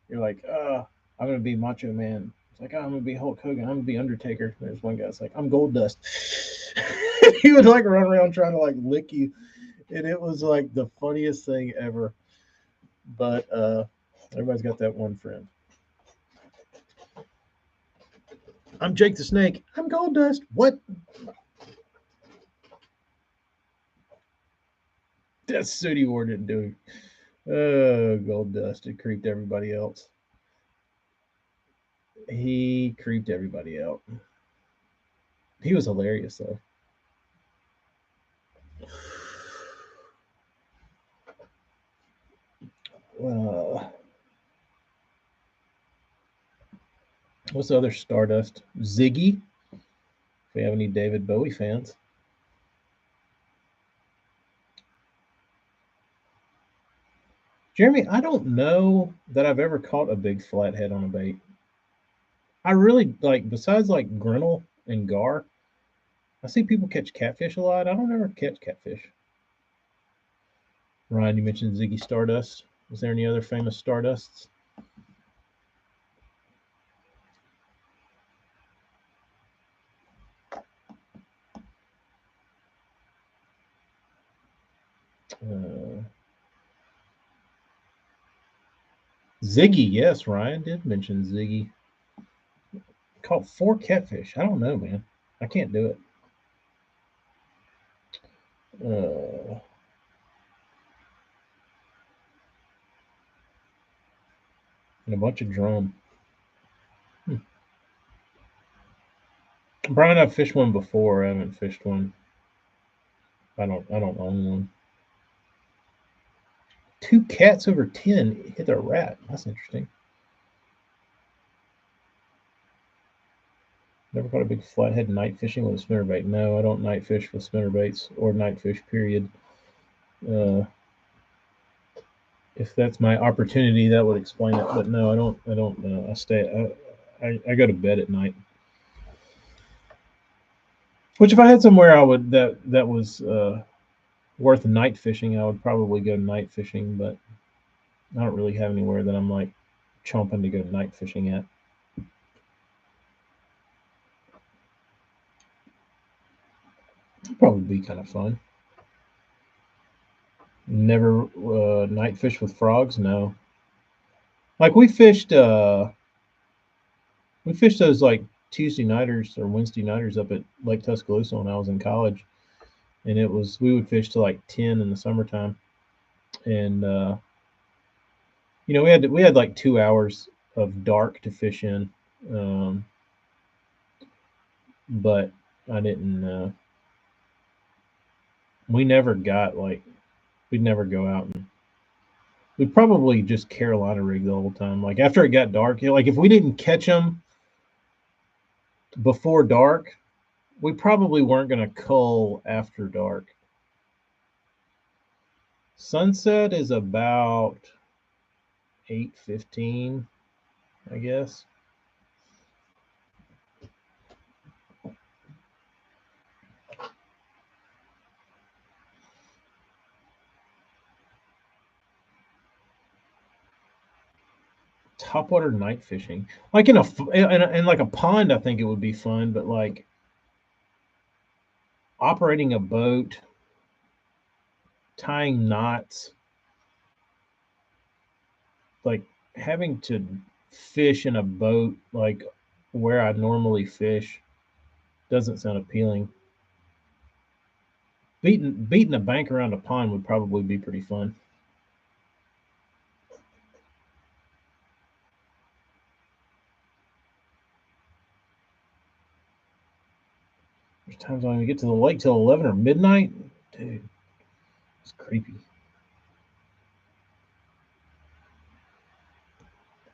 you're like, I'm gonna be Macho Man. It's like, I'm gonna be Hulk Hogan. I'm gonna be Undertaker. There's one guy that's like, I'm Gold Dust. He would like run around trying to like lick you, and it was like the funniest thing ever. But everybody's got that one friend. I'm Jake the Snake. I'm Gold Dust. What? That's Sooty War didn't do. Gold Dust. It creeped everybody else. He creeped everybody out. He was hilarious though. What's the other Stardust? Ziggy. If we have any David Bowie fans. Jeremy, I don't know that I've ever caught a big flathead on a bait. I really like, besides like Grinnell and Gar, I see people catch catfish a lot. I don't ever catch catfish. Ryan, you mentioned Ziggy Stardust. Is there any other famous Stardusts? Ziggy, yes, Ryan did mention Ziggy. Caught 4 catfish. I don't know, man. I can't do it. and a bunch of drum. Brian, I've fished one before. I haven't fished one. I don't own one. 2 cats over 10 hit a rat. That's interesting. Never caught a big flathead night fishing with a spinnerbait. No, I don't night fish with spinnerbaits or night fish, period. If that's my opportunity, that would explain it. But no, I don't. I stay. I go to bed at night. Which, if I had somewhere I would that was worth night fishing, I would probably go night fishing. But I don't really have anywhere that I'm like chomping to go night fishing at. It'd probably be kind of fun. Never night fish with frogs. No. Like we fished those like Tuesday nighters or Wednesday nighters up at Lake Tuscaloosa when I was in college, and we would fish till like 10 in the summertime, and we had like 2 hours of dark to fish in, but I didn't. We never got like we'd never go out and we'd probably just Carolina rig the whole time. Like after it got dark, like if we didn't catch them before dark, we probably weren't going to cull after dark. Sunset is about 8:15, I guess. Topwater night fishing, like in like a pond, I think it would be fun, but like operating a boat, tying knots, like having to fish in a boat like where I normally fish doesn't sound appealing. Beating a bank around a pond would probably be pretty fun. There's times I don't even get to the lake till 11 or midnight. Dude, it's creepy.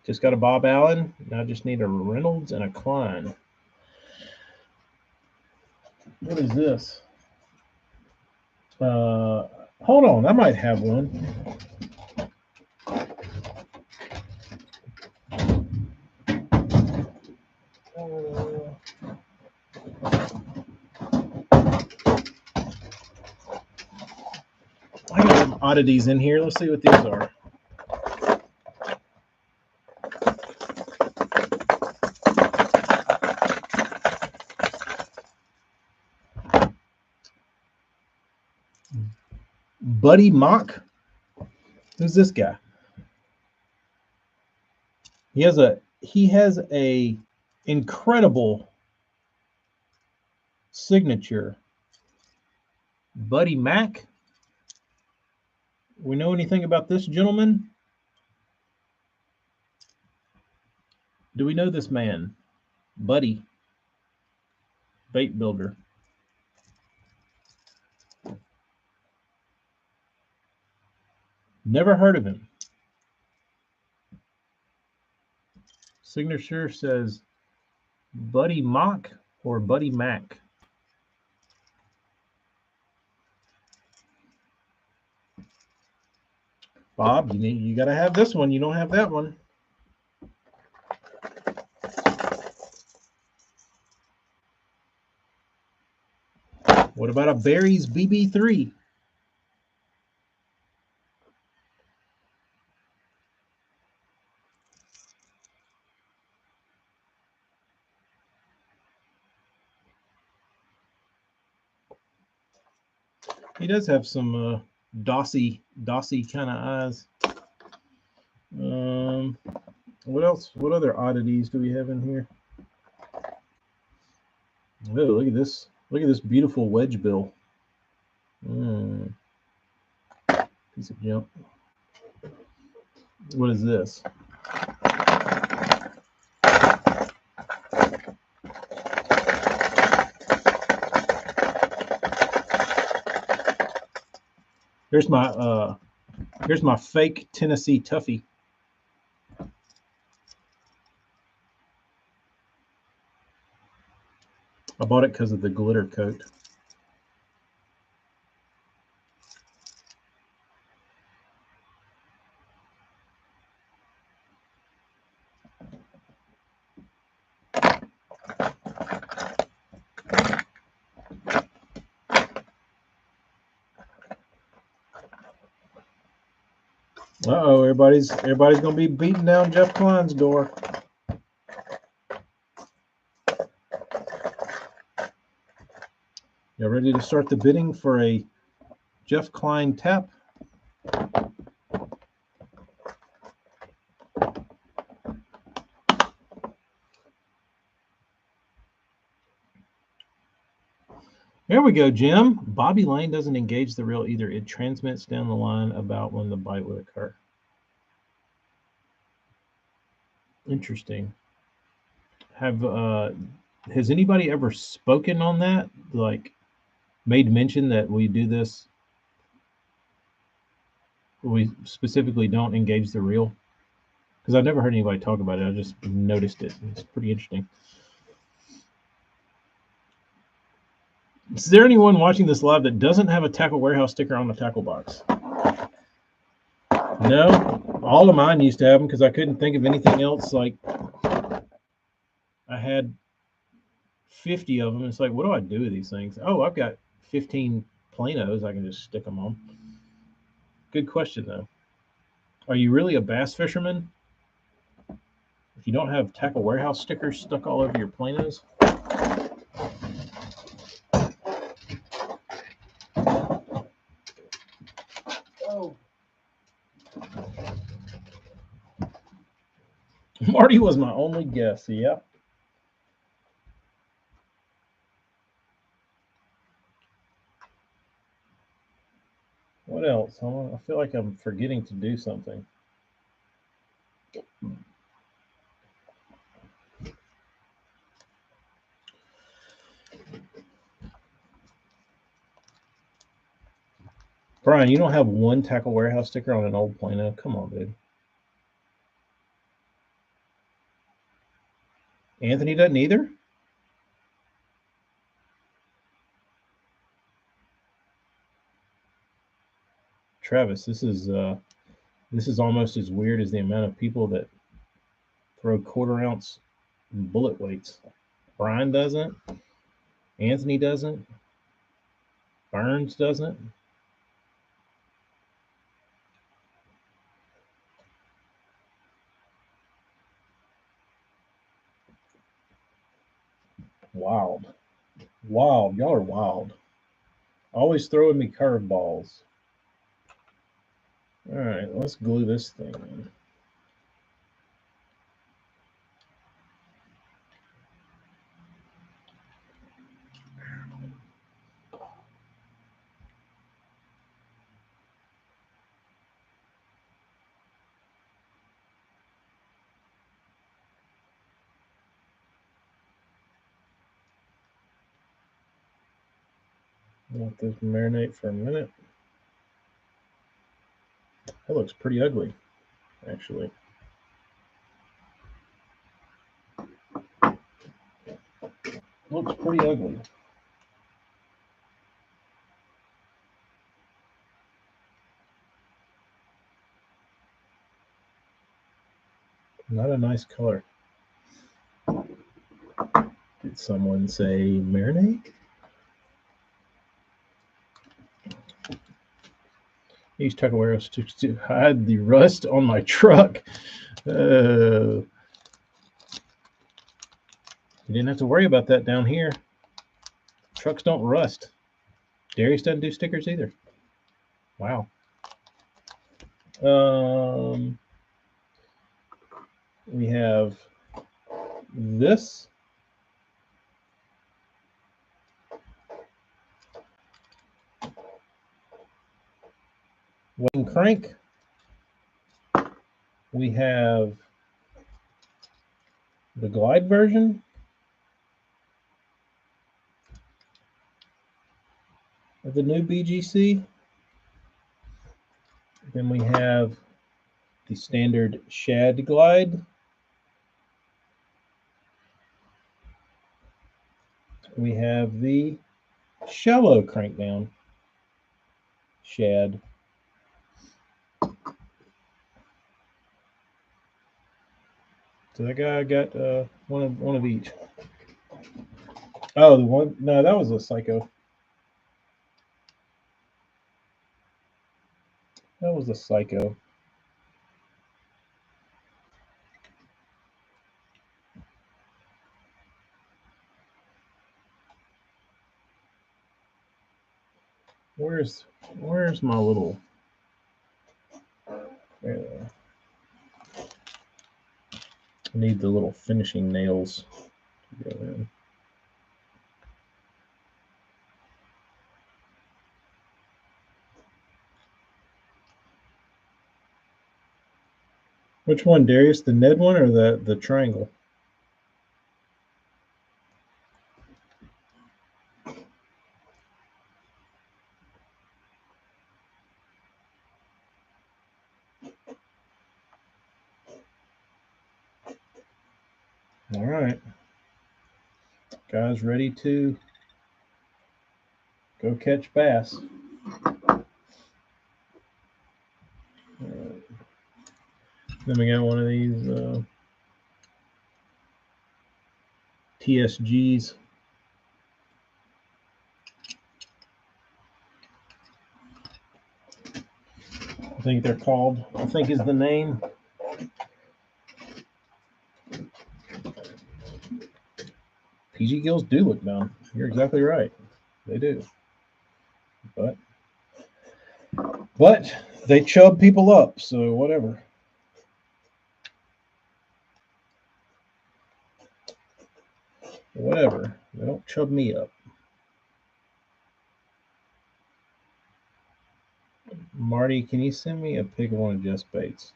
Just got a Bob Allen. Now I just need a Reynolds and a Klein. What is this? Hold on, I might have one. I got some oddities in here. Let's see what these are. Buddy Mock. Who's this guy? He has a incredible signature. Buddy Mac. We know anything about this gentleman? Do we know this man? Buddy. Bait builder. Never heard of him. Signature says Buddy Mock or Buddy Mac. Bob, you got to have this one. You don't have that one. What about a Barry's BB3? He does have some Dossie kind of eyes. What else? What other oddities do we have in here? Oh, look at this! Look at this beautiful wedge bill. Piece of junk. What is this? Here's my fake Tennessee Tuffy. I bought it because of the glitter coat. Uh-oh, everybody's gonna be beating down Jeff Klein's door. You ready to start the bidding for a Jeff Klein tap? There we go, Jim. Bobby Lane doesn't engage the reel either. It transmits down the line about when the bite would occur. Interesting. Has anybody ever spoken on that? Like, made mention that we do this? We specifically don't engage the reel? Because I've never heard anybody talk about it. I just noticed it. It's pretty interesting. Is there anyone watching this live that doesn't have a Tackle Warehouse sticker on the tackle box? No, all of mine used to have them because I couldn't think of anything else. Like, I had 50 of them. It's like, what do I do with these things? Oh, I've got 15 Planos. I can just stick them on. Good question, though. Are you really a bass fisherman if you don't have Tackle Warehouse stickers stuck all over your Planos? Oh. Marty was my only guess. Yeah. What else? I feel like I'm forgetting to do something. Brian, you don't have one Tackle Warehouse sticker on an old Plano? Come on, dude. Anthony doesn't either? Travis, this is almost as weird as the amount of people that throw quarter-ounce bullet weights. Brian doesn't. Anthony doesn't. Burns doesn't. Wild. Wild. Y'all are wild. Always throwing me curveballs. All right, let's glue this thing in. Let this marinate for a minute. That looks pretty ugly, actually. Looks pretty ugly. Not a nice color. Did someone say marinate? Use Tackle Warehouse to hide the rust on my truck. You didn't have to worry about that down here. Trucks don't rust. Darius doesn't do stickers either. Wow. We have this. Wing crank. We have the Glide version. Of the new BGC. Then we have the standard shad glide. We have the shallow crankdown shad. So that guy got one of each. Oh, the one, no, that was a psycho. That was a psycho. Where's my little? I need the little finishing nails to go in. Which one, Darius? The Ned one or the triangle? All right, guys, ready to go catch bass. Right. Then we got one of these TSGs. I think they're called. I think is the name. PG gills do look down. You're exactly right. They do. But they chub people up, so whatever. Whatever. They don't chub me up. Marty, can you send me a pic of one of Jess Bates?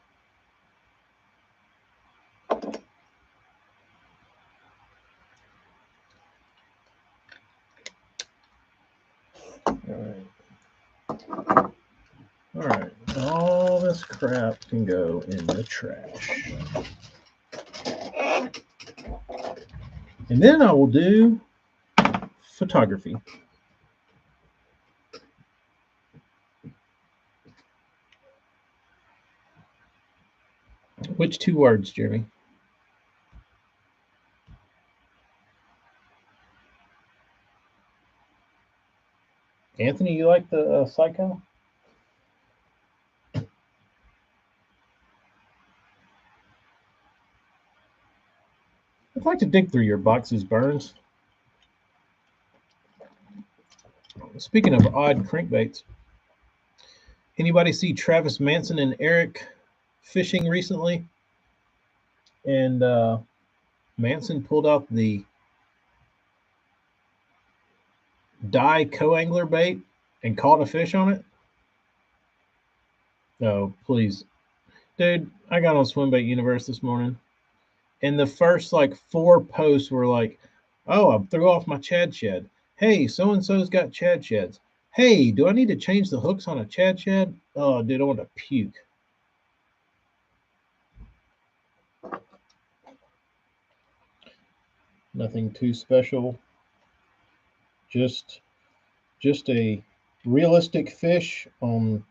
All right. All this crap can go in the trash. And then I will do photography. Which two words, Jeremy? Anthony, you like the Psycho? I'd like to dig through your boxes, Burns. Speaking of odd crankbaits, anybody see Travis Manson and Eric fishing recently? And Manson pulled out the dye co-angler bait and caught a fish on it. No, please. Dude, I got on Swimbait Universe this morning, and the first like 4 posts were like, oh, I threw off my Chad shed. Hey, so-and-so's got Chad sheds. Hey, do I need to change the hooks on a Chad shed? Oh, dude, I want to puke. Nothing too special. Just a realistic fish on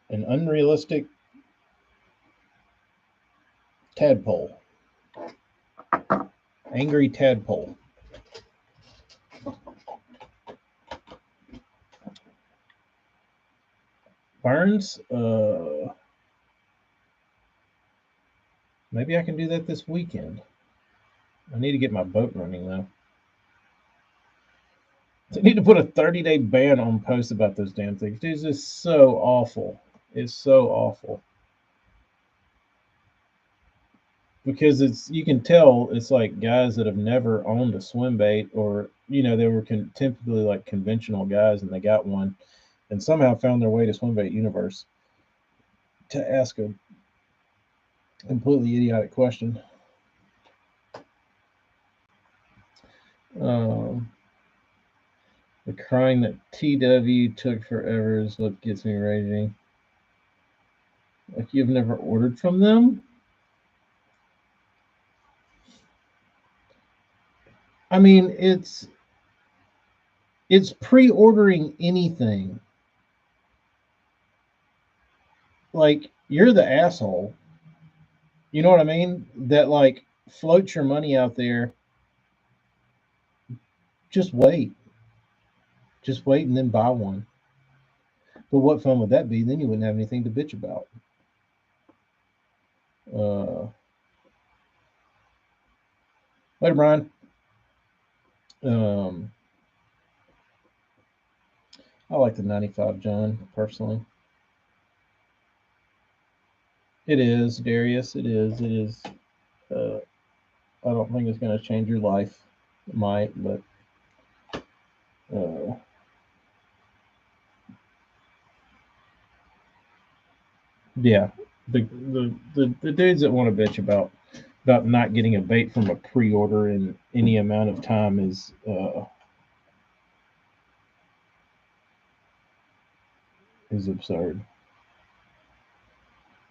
an unrealistic tadpole. Angry tadpole. Burns, maybe I can do that this weekend. I need to get my boat running though. I need to put a 30-day ban on posts about those damn things. It's just so awful. It's so awful. Because you can tell it's like guys that have never owned a swim bait, or they were typically like conventional guys and they got one and somehow found their way to Swimbait Universe to ask a completely idiotic question. The crying that TW took forever is what gets me raging. Like you've never ordered from them? I mean, it's pre-ordering anything. Like you're the asshole. You know what I mean? That like floats your money out there. Just wait. Just wait and then buy one. But what fun would that be? Then you wouldn't have anything to bitch about. Uh, Later, Brian. Um, I like the 95 John personally. It is, Darius. It is. It is. Uh, I don't think it's going to change your life. It might, but uh, yeah. The dudes that want to bitch about not getting a bait from a pre-order in any amount of time is absurd.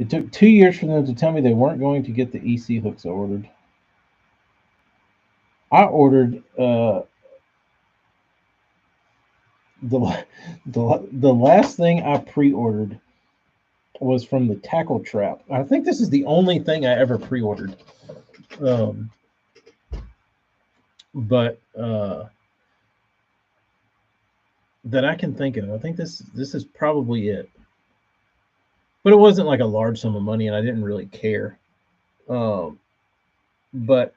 It took 2 years for them to tell me they weren't going to get the EC hooks I ordered. I ordered the the last thing I pre-ordered was from the Tackle Trap. I think this is the only thing I ever pre-ordered. Um, but that I can think of. I think this is probably it. But it wasn't like a large sum of money, and I didn't really care. Um, but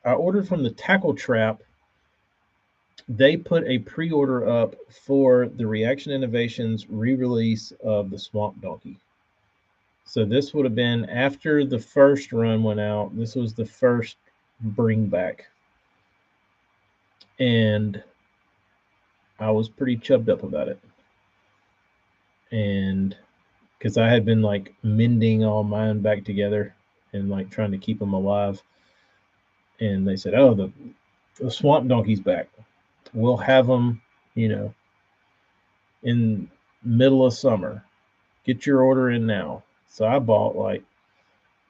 I ordered from the Tackle Trap. They put a pre-order up for the Reaction Innovations re-release of the Swamp Donkey. So this would have been after the first run went out. This was the first bring back. And I was pretty chubbed up about it. And because I had been like mending all mine back together and like trying to keep them alive. And they said, "Oh, the Swamp Donkey's back. We'll have them, you know, in middle of summer. Get your order in now." So I bought like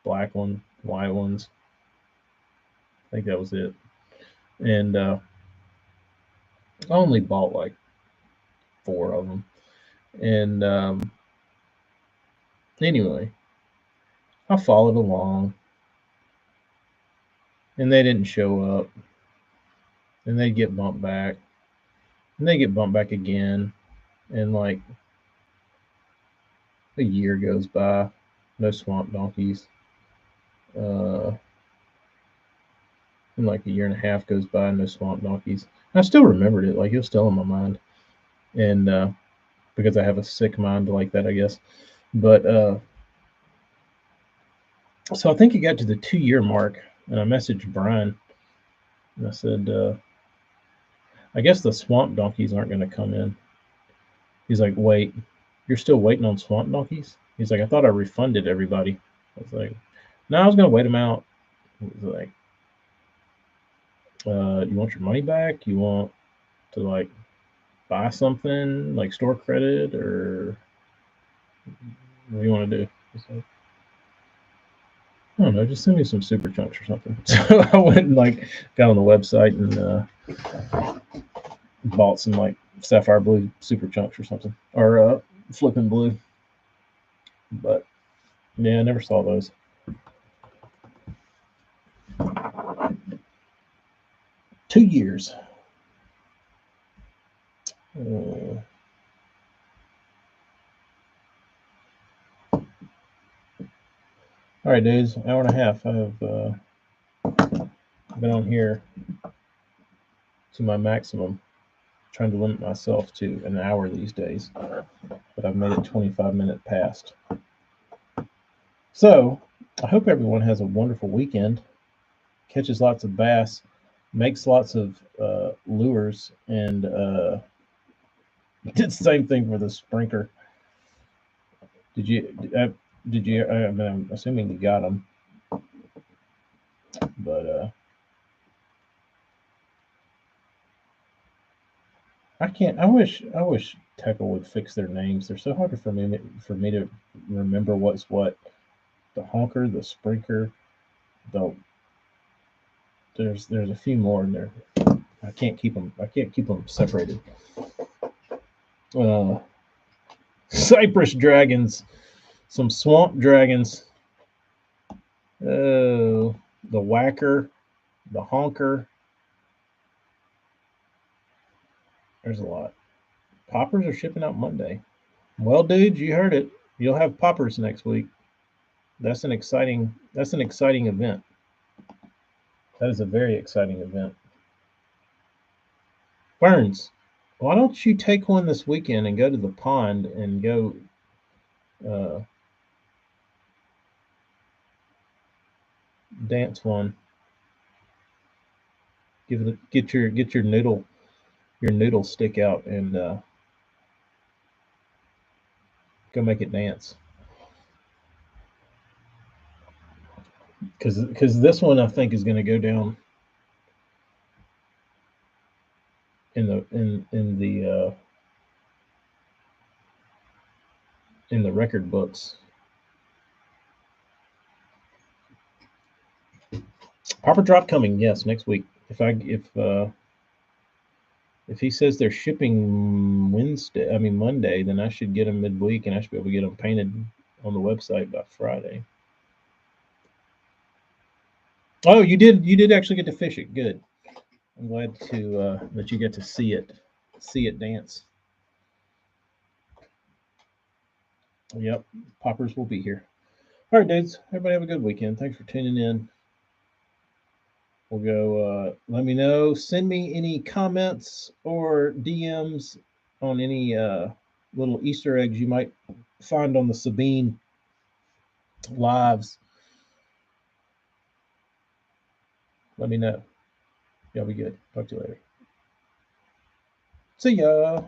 black one, white ones. I think that was it. And I only bought like 4 of them. And anyway, I followed along, and they didn't show up. And they get bumped back, and they get bumped back again, and like a year goes by, no Swamp Donkeys. Uh, and like a year and a half goes by, no Swamp Donkeys. And I still remembered it, like it was still in my mind, and because I have a sick mind like that, I guess. But so I think it got to the 2 year mark, and I messaged Brian, and I said, I guess the Swamp Donkeys aren't going to come in. He's like, "Wait, you're still waiting on Swamp Donkeys?" He's like, "I thought I refunded everybody." I was like, "No, I was going to wait them out." He was like, "You want your money back? You want to like buy something like store credit, or what do you want to do?" I was like, "I don't know, just send me some super chunks or something." So I went and like got on the website and bought some like sapphire blue super chunks or something, or flipping blue. But yeah, I never saw those. 2 years. Uh, all right, dudes, hour and a half. I've been on here to my maximum, trying to limit myself to an hour these days, but I've made it 25 minutes past. So I hope everyone has a wonderful weekend, catches lots of bass, makes lots of lures, and did the same thing for the sprinkler. Did you? Did you? I mean, I'm assuming you got them, but I can't. I wish Teckle would fix their names. They're so hard for me to remember what's what. The honker, the sprinker, the there's a few more in there. I can't keep them. I can't keep them separated. Uh, Cypress dragons, some swamp dragons. Oh, the whacker, the honker. There's a lot. Poppers are shipping out Monday. Well, dudes, you heard it. You'll have poppers next week. That's an exciting event. That is a very exciting event. Burns, why don't you take one this weekend and go to the pond and go uh, dance one? Get your noodle stick out and go make it dance. Because this one I think is going to go down in the record books. Proper drop coming, yes, next week. If he says they're shipping Monday, then I should get them midweek, and I should be able to get them painted on the website by Friday. Oh, you did actually get to fish it. Good. I'm glad to that you get to see it dance. Yep, poppers will be here. All right, dudes. Everybody have a good weekend. Thanks for tuning in. We'll go. Let me know. Send me any comments or DMs on any little Easter eggs you might find on the Sabine lives. Let me know. Y'all be good. Talk to you later. See ya.